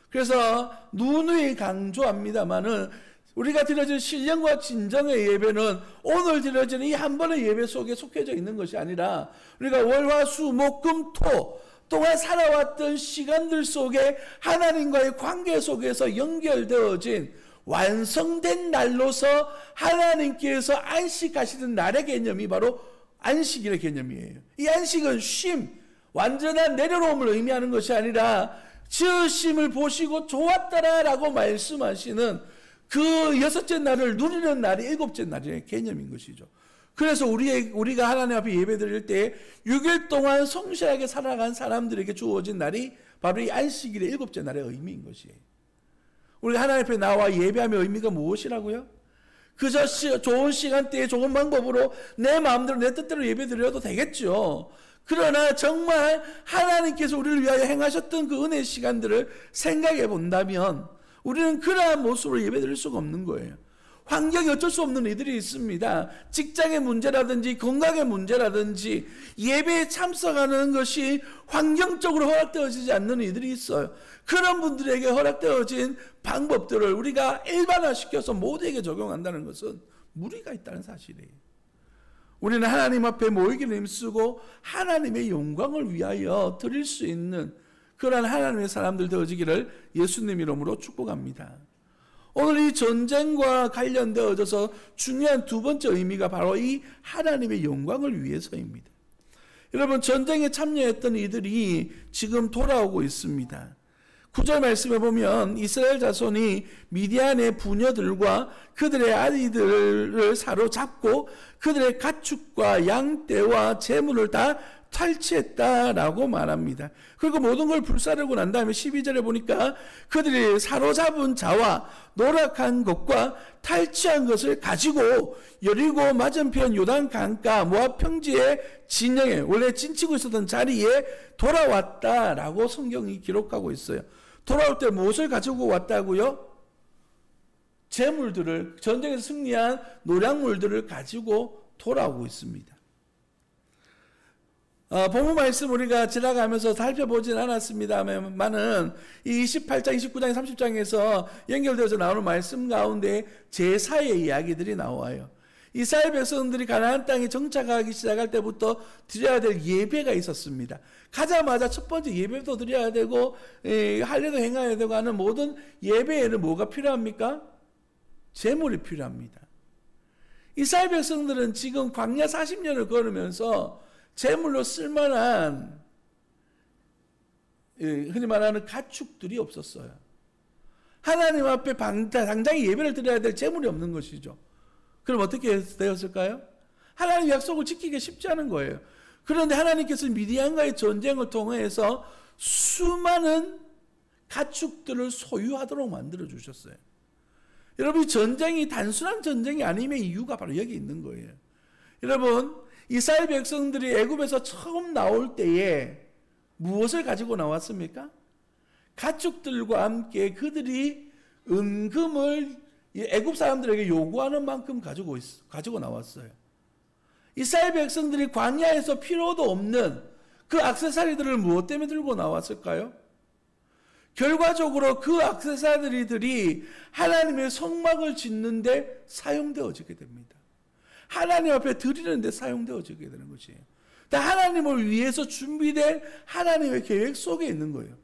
그래서 누누이 강조합니다마는 우리가 드려진 신령과 진정의 예배는 오늘 드려지는 이 한 번의 예배 속에 속해져 있는 것이 아니라 우리가 월, 화, 수, 목, 금, 토 동안 살아왔던 시간들 속에 하나님과의 관계 속에서 연결되어진 완성된 날로서 하나님께서 안식하시는 날의 개념이 바로 안식일의 개념이에요. 이 안식은 쉼, 완전한 내려놓음을 의미하는 것이 아니라 지으심을 보시고 좋았더라라고 말씀하시는 그 여섯째 날을 누리는 날이 일곱째 날의 개념인 것이죠. 그래서 우리가 하나님 앞에 예배 드릴 때 6일 동안 성실하게 살아간 사람들에게 주어진 날이 바로 이 안식일의 일곱째 날의 의미인 것이에요. 우리가 하나님 앞에 나와 예배함의 의미가 무엇이라고요? 그저 좋은 시간대에 좋은 방법으로 내 마음대로 내 뜻대로 예배 드려도 되겠죠. 그러나 정말 하나님께서 우리를 위하여 행하셨던 그 은혜의 시간들을 생각해 본다면 우리는 그러한 모습으로 예배 드릴 수가 없는 거예요. 환경이 어쩔 수 없는 이들이 있습니다. 직장의 문제라든지 건강의 문제라든지 예배에 참석하는 것이 환경적으로 허락되어지지 않는 이들이 있어요. 그런 분들에게 허락되어진 방법들을 우리가 일반화시켜서 모두에게 적용한다는 것은 무리가 있다는 사실이에요. 우리는 하나님 앞에 모이기를 힘쓰고 하나님의 영광을 위하여 드릴 수 있는 그러한 하나님의 사람들 되어지기를 예수님 이름으로 축복합니다. 오늘 이 전쟁과 관련되어져서 중요한 두 번째 의미가 바로 이 하나님의 영광을 위해서입니다. 여러분, 전쟁에 참여했던 이들이 지금 돌아오고 있습니다. 9절 말씀에 보면 이스라엘 자손이 미디안의 부녀들과 그들의 아이들을 사로잡고 그들의 가축과 양떼와 재물을 다 탈취했다라고 말합니다. 그리고 모든 걸 불사르고 난 다음에 12절에 보니까 그들이 사로잡은 자와 노력한 것과 탈취한 것을 가지고 여리고 맞은편 요단 강가 모압 평지의 진영에 원래 진치고 있었던 자리에 돌아왔다라고 성경이 기록하고 있어요. 돌아올 때 무엇을 가지고 왔다고요? 재물들을, 전쟁에서 승리한 노량물들을 가지고 돌아오고 있습니다. 본문 말씀 우리가 지나가면서 살펴보진 않았습니다만은 이 28장, 29장, 30장에서 연결되어서 나오는 말씀 가운데 제사의 이야기들이 나와요. 이스라엘 백성들이 가나안 땅에 정착하기 시작할 때부터 드려야 될 예배가 있었습니다. 가자마자 첫 번째 예배도 드려야 되고 할례도 행해야 되고 하는 모든 예배에는 뭐가 필요합니까? 제물이 필요합니다. 이스라엘 백성들은 지금 광야 40년을 걸으면서 제물로 쓸만한 흔히 말하는 가축들이 없었어요. 하나님 앞에 당장 예배를 드려야 될 제물이 없는 것이죠. 그럼 어떻게 되었을까요? 하나님 약속을 지키기 쉽지 않은 거예요. 그런데 하나님께서 미디안과의 전쟁을 통해서 수많은 가축들을 소유하도록 만들어 주셨어요. 여러분, 이 전쟁이 단순한 전쟁이 아님의 이유가 바로 여기 있는 거예요. 여러분, 이스라엘 백성들이 애굽에서 처음 나올 때에 무엇을 가지고 나왔습니까? 가축들과 함께 그들이 은금을 애굽 사람들에게 요구하는 만큼 가지고 나왔어요. 이스라엘 백성들이 광야에서 필요도 없는 그 액세서리들을 무엇 때문에 들고 나왔을까요? 결과적으로 그 액세서리들이 하나님의 성막을 짓는데 사용되어지게 됩니다. 하나님 앞에 드리는데 사용되어지게 되는 것이에요. 하나님을 위해서 준비된 하나님의 계획 속에 있는 거예요.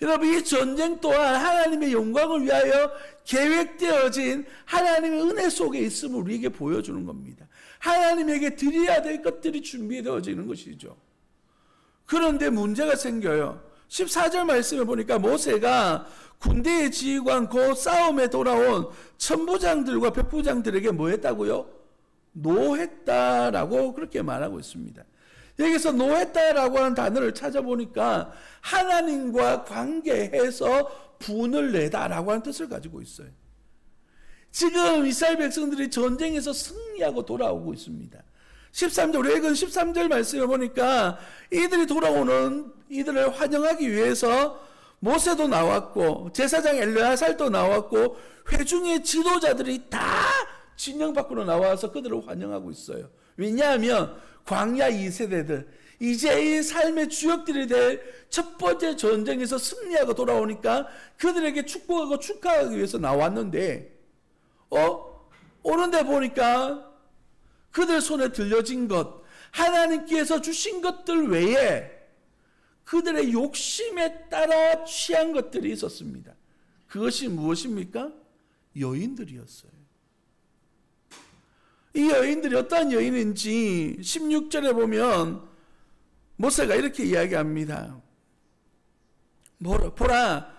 여러분, 이 전쟁 또한 하나님의 영광을 위하여 계획되어진 하나님의 은혜 속에 있음을 우리에게 보여주는 겁니다. 하나님에게 드려야 될 것들이 준비되어지는 것이죠. 그런데 문제가 생겨요. 14절 말씀에 보니까 모세가 군대의 지휘관 곧 싸움에 돌아온 천부장들과 백부장들에게 뭐 했다고요? 노했다라고 그렇게 말하고 있습니다. 여기서 노했다라고 하는 단어를 찾아보니까 하나님과 관계해서 분을 내다라고 하는 뜻을 가지고 있어요. 지금 이스라엘 백성들이 전쟁에서 승리하고 돌아오고 있습니다. 우리 읽은 13절 말씀을 보니까 이들이 돌아오는 이들을 환영하기 위해서 모세도 나왔고 제사장 엘르야살도 나왔고 회중의 지도자들이 다 진영 밖으로 나와서 그들을 환영하고 있어요. 왜냐하면 광야 2세대들 이제 이 삶의 주역들이 될 첫 번째 전쟁에서 승리하고 돌아오니까 그들에게 축복하고 축하하기 위해서 나왔는데 오는데 보니까 그들 손에 들려진 것, 하나님께서 주신 것들 외에 그들의 욕심에 따라 취한 것들이 있었습니다. 그것이 무엇입니까? 여인들이었어요. 이 여인들이 어떤 여인인지 16절에 보면 모세가 이렇게 이야기합니다. 보라,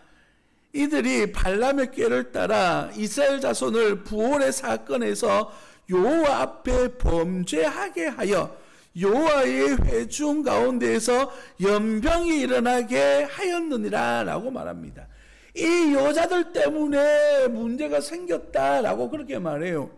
이들이 발람의 꾀를 따라 이스라엘 자손을 부올의 사건에서 여호와 앞에 범죄하게 하여 여호와의 회중 가운데에서 연병이 일어나게 하였느니라 라고 말합니다. 이 여자들 때문에 문제가 생겼다라고 그렇게 말해요.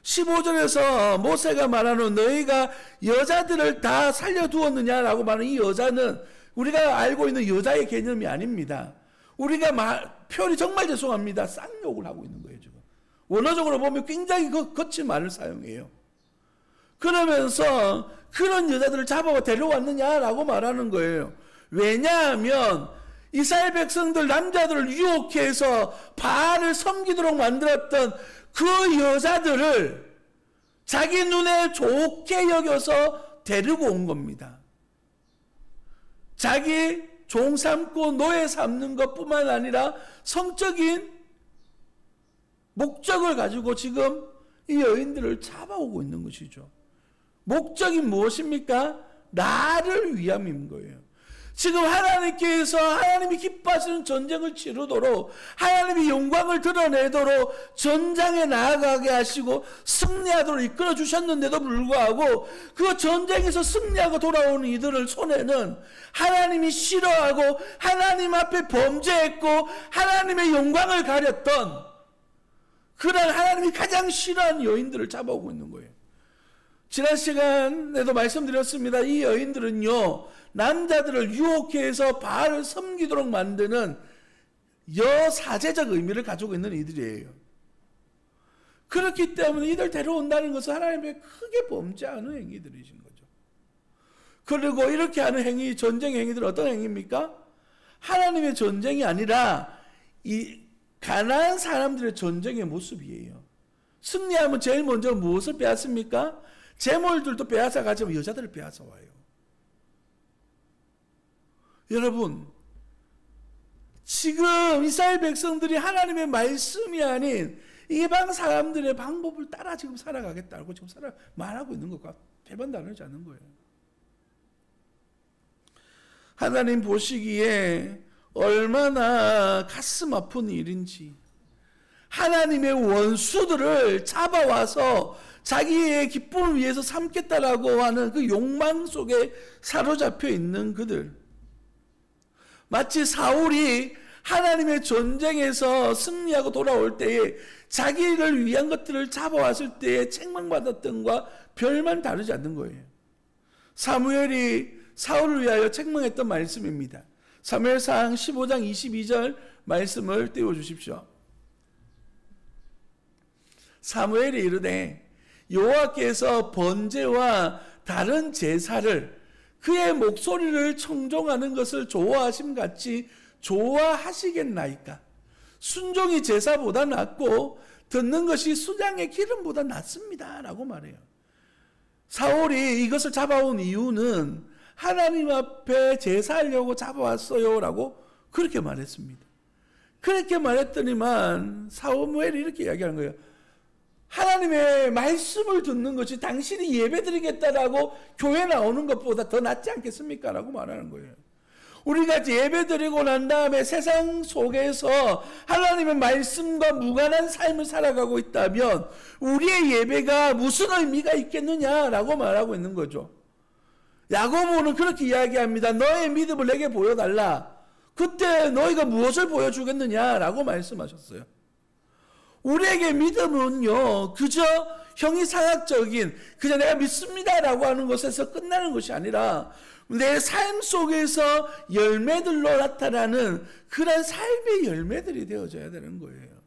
15절에서 모세가 말하는 너희가 여자들을 다 살려두었느냐라고 말하는 이 여자는 우리가 알고 있는 여자의 개념이 아닙니다. 우리가 표현이 정말 죄송합니다. 쌍욕을 하고 있는 거예요, 지금. 원어적으로 보면 굉장히 거친 말을 사용해요. 그러면서 그런 여자들을 잡아와 데려왔느냐라고 말하는 거예요. 왜냐하면 이스라엘 백성들 남자들을 유혹해서 바알을 섬기도록 만들었던 그 여자들을 자기 눈에 좋게 여겨서 데리고 온 겁니다. 자기 종 삼고 노예 삼는 것뿐만 아니라 성적인 목적을 가지고 지금 이 여인들을 잡아오고 있는 것이죠. 목적이 무엇입니까? 나를 위함인 거예요. 지금 하나님께서 하나님이 기뻐하시는 전쟁을 치르도록 하나님이 영광을 드러내도록 전장에 나아가게 하시고 승리하도록 이끌어 주셨는데도 불구하고 그 전쟁에서 승리하고 돌아오는 이들을 손에는 하나님이 싫어하고 하나님 앞에 범죄했고 하나님의 영광을 가렸던 그런 하나님이 가장 싫어하는 여인들을 잡아오고 있는 거예요. 지난 시간에도 말씀드렸습니다. 이 여인들은요, 남자들을 유혹해서 바알을 섬기도록 만드는 여사제적 의미를 가지고 있는 이들이에요. 그렇기 때문에 이들 데려온다는 것은 하나님의 크게 범죄하는 행위들이신 거죠. 그리고 이렇게 하는 행위, 전쟁 행위들은 어떤 행위입니까? 하나님의 전쟁이 아니라 이 가난한 사람들의 전쟁의 모습이에요. 승리하면 제일 먼저 무엇을 빼앗습니까? 재물들도 빼앗아 가지고 여자들을 빼앗아 와요. 여러분, 지금 이스라엘 백성들이 하나님의 말씀이 아닌 이방 사람들의 방법을 따라 지금 살아가겠다고 지금 말하고 있는 것과 배반 다르지 않은 거예요. 하나님 보시기에 얼마나 가슴 아픈 일인지, 하나님의 원수들을 잡아와서 자기의 기쁨을 위해서 삼겠다라고 하는 그 욕망 속에 사로잡혀 있는 그들. 마치 사울이 하나님의 전쟁에서 승리하고 돌아올 때에 자기를 위한 것들을 잡아왔을 때에 책망받았던과 별만 다르지 않는 거예요. 사무엘이 사울을 위하여 책망했던 말씀입니다. 사무엘상 15장 22절 말씀을 띄워주십시오. 사무엘이 이르되 여호와께서 번제와 다른 제사를 그의 목소리를 청종하는 것을 좋아하심같이 좋아하시겠나이까? 순종이 제사보다 낫고 듣는 것이 수장의 기름보다 낫습니다 라고 말해요. 사울이 이것을 잡아온 이유는 하나님 앞에 제사하려고 잡아왔어요 라고 그렇게 말했습니다. 그렇게 말했더니만 사무엘이 이렇게 이야기하는 거예요. 하나님의 말씀을 듣는 것이 당신이 예배드리겠다라고 교회 나오는 것보다 더 낫지 않겠습니까? 라고 말하는 거예요. 우리가 예배드리고 난 다음에 세상 속에서 하나님의 말씀과 무관한 삶을 살아가고 있다면 우리의 예배가 무슨 의미가 있겠느냐라고 말하고 있는 거죠. 야고보는 그렇게 이야기합니다. 너의 믿음을 내게 보여달라. 그때 너희가 무엇을 보여주겠느냐라고 말씀하셨어요. 우리에게 믿음은요, 그저 형이상학적인 그저 내가 믿습니다라고 하는 것에서 끝나는 것이 아니라 내 삶 속에서 열매들로 나타나는 그런 삶의 열매들이 되어져야 되는 거예요.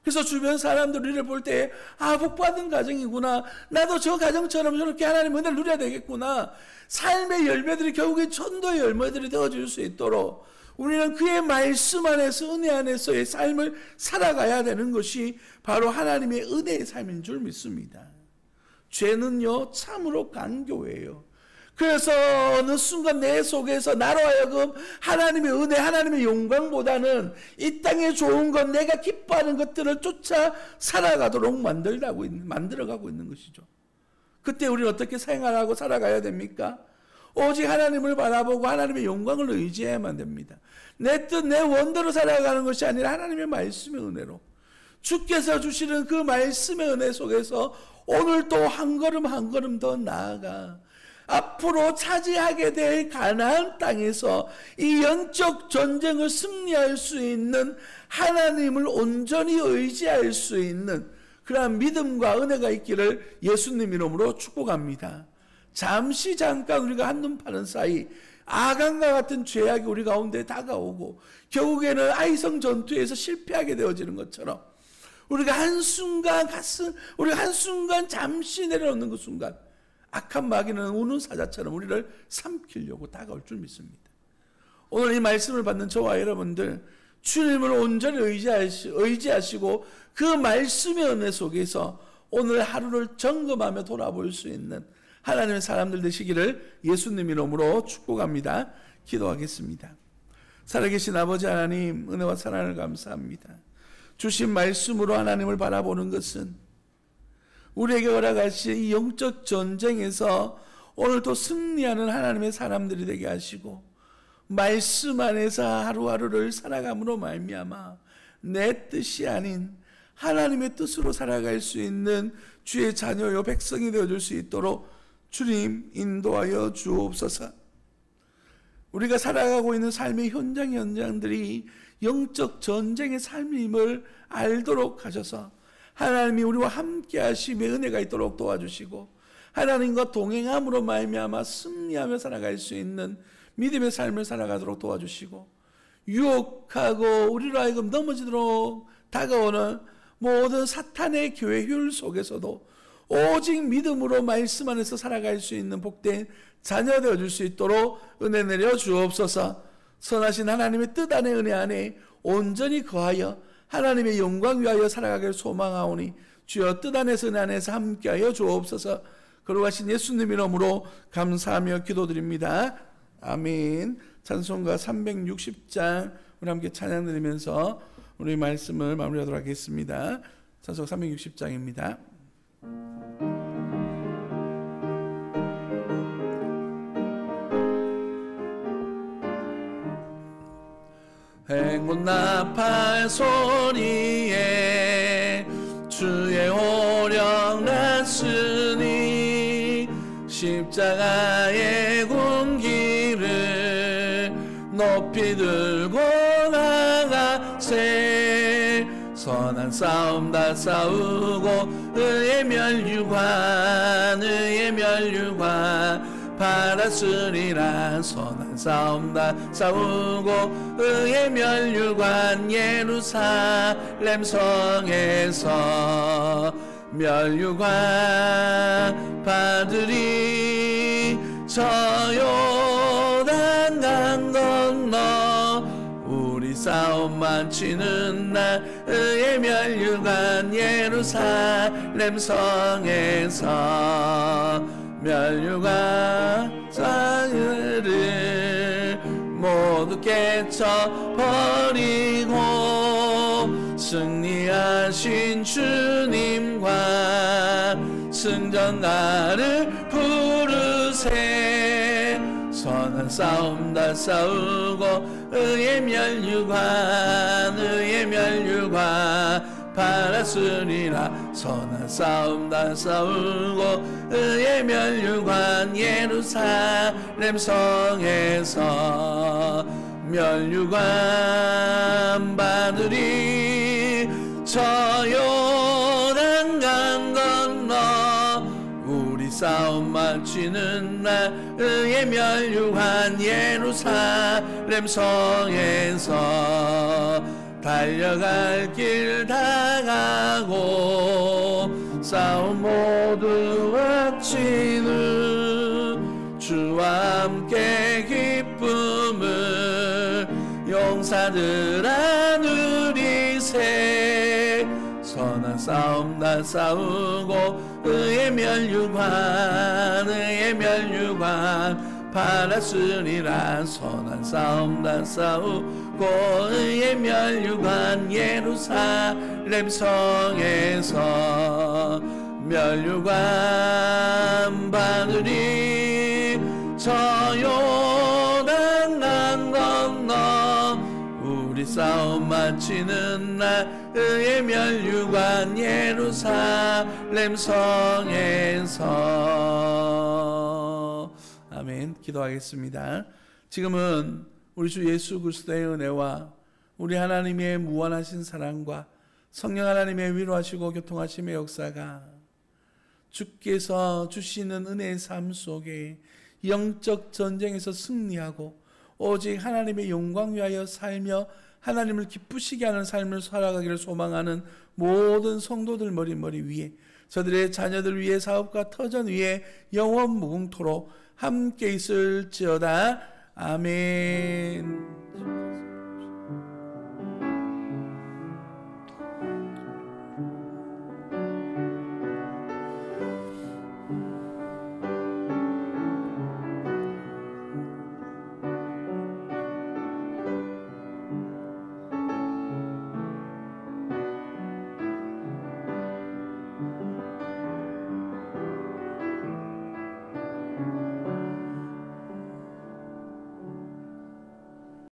그래서 주변 사람들 우리를 볼 때 복받은 가정이구나, 나도 저 가정처럼 저렇게 하나님의 은혜를 누려야 되겠구나, 삶의 열매들이 결국엔 천도의 열매들이 되어질 수 있도록 우리는 그의 말씀 안에서, 은혜 안에서의 삶을 살아가야 되는 것이 바로 하나님의 은혜의 삶인 줄 믿습니다. 죄는요 참으로 간교해요. 그래서 어느 순간 내 속에서 나로 하여금 하나님의 은혜, 하나님의 영광보다는 이 땅에 좋은 것, 내가 기뻐하는 것들을 쫓아 살아가도록 만들어가고 있는 것이죠. 그때 우리는 어떻게 생활하고 살아가야 됩니까? 오직 하나님을 바라보고 하나님의 영광을 의지해야만 됩니다. 내 뜻, 내 원대로 살아가는 것이 아니라 하나님의 말씀의 은혜로, 주께서 주시는 그 말씀의 은혜 속에서 오늘 또 한 걸음 한 걸음 더 나아가 앞으로 차지하게 될 가나안 땅에서 이 영적 전쟁을 승리할 수 있는, 하나님을 온전히 의지할 수 있는 그러한 믿음과 은혜가 있기를 예수님 이름으로 축복합니다. 잠깐 우리가 한눈 파는 사이 아간과 같은 죄악이 우리 가운데 다가오고 결국에는 아이성 전투에서 실패하게 되어지는 것처럼 우리가 한순간 잠시 내려놓는 그 순간 악한 마귀는 우는 사자처럼 우리를 삼키려고 다가올 줄 믿습니다. 오늘 이 말씀을 받는 저와 여러분들, 주님을 온전히 의지하시고 그 말씀의 은혜 속에서 오늘 하루를 점검하며 돌아볼 수 있는 하나님의 사람들 되시기를 예수님 이름으로 축복합니다. 기도하겠습니다. 살아계신 아버지 하나님, 은혜와 사랑을 감사합니다. 주신 말씀으로 하나님을 바라보는 것은 우리에게 허락하신 이 영적 전쟁에서 오늘도 승리하는 하나님의 사람들이 되게 하시고, 말씀 안에서 하루하루를 살아감으로 말미암아 내 뜻이 아닌 하나님의 뜻으로 살아갈 수 있는 주의 자녀요 백성이 되어줄 수 있도록 주님 인도하여 주옵소서. 우리가 살아가고 있는 삶의 현장들이 영적 전쟁의 삶임을 알도록 하셔서 하나님이 우리와 함께 하심의 은혜가 있도록 도와주시고, 하나님과 동행함으로 말미암아 승리하며 살아갈 수 있는 믿음의 삶을 살아가도록 도와주시고, 유혹하고 우리로 하여금 넘어지도록 다가오는 모든 사탄의 계획 속에서도 오직 믿음으로 말씀 안에서 살아갈 수 있는 복된 자녀 되어줄 수 있도록 은혜 내려 주옵소서. 선하신 하나님의 뜻 안에, 은혜 안에 온전히 거하여 하나님의 영광 위하여 살아가길 소망하오니 주여 뜻 안에서, 은혜 안에서 함께하여 주옵소서. 거룩하신 예수님 이름으로 감사하며 기도드립니다. 아멘. 찬송가 360장 우리 함께 찬양 드리면서 우리 말씀을 마무리하도록 하겠습니다. 찬송가 360장입니다. 행군 나팔 소리에 주의 오령 났으니 십자가의 군기를 높이 들고 나가세. 선한 싸움 다 싸우고 의의 멸류관 받았으리라. 선한 싸움 다 싸우고 의의 멸류관 예루살렘 성에서 멸류관 받으리. 저 요단 강 건너 우리 싸움 마치는 날 의의 멸류관 예루살렘 성에서 멸류관 상을 모두 깨쳐버리고 승리하신 주님과 승전가를 부르세. 선한 싸움 다 싸우고 의의 멸류관 받았으리라. 선한 싸움 다 싸우고 의의 멸류관 예루살렘 성에서 멸류관 받으리. 저 요단 강 마치는 날 의의 멸류관 예루살렘 성에서 달려갈 길 다 가고 싸움 모두 마치는 주와 함께 기쁨을 용사들아 누리세. 선한 싸움 다 싸우고 의의 멸류관 받았으리라. 선한 싸움 다 싸우고 의의 멸류관 예루살렘 성에서 멸류관 받으리. 저 요단강 건너 우리 싸움 마치는 날 의의 멸류관 예루살렘 성에서. 아멘. 기도하겠습니다. 지금은 우리 주 예수 그리스도의 은혜와 우리 하나님의 무한하신 사랑과 성령 하나님의 위로하시고 교통하심의 역사가 주께서 주시는 은혜의 삶 속에 영적 전쟁에서 승리하고 오직 하나님의 영광 위하여 살며 하나님을 기쁘시게 하는 삶을 살아가기를 소망하는 모든 성도들 머리 위에, 저들의 자녀들 위에, 사업과 터전 위에 영원 무궁토록 함께 있을지어다. 아멘.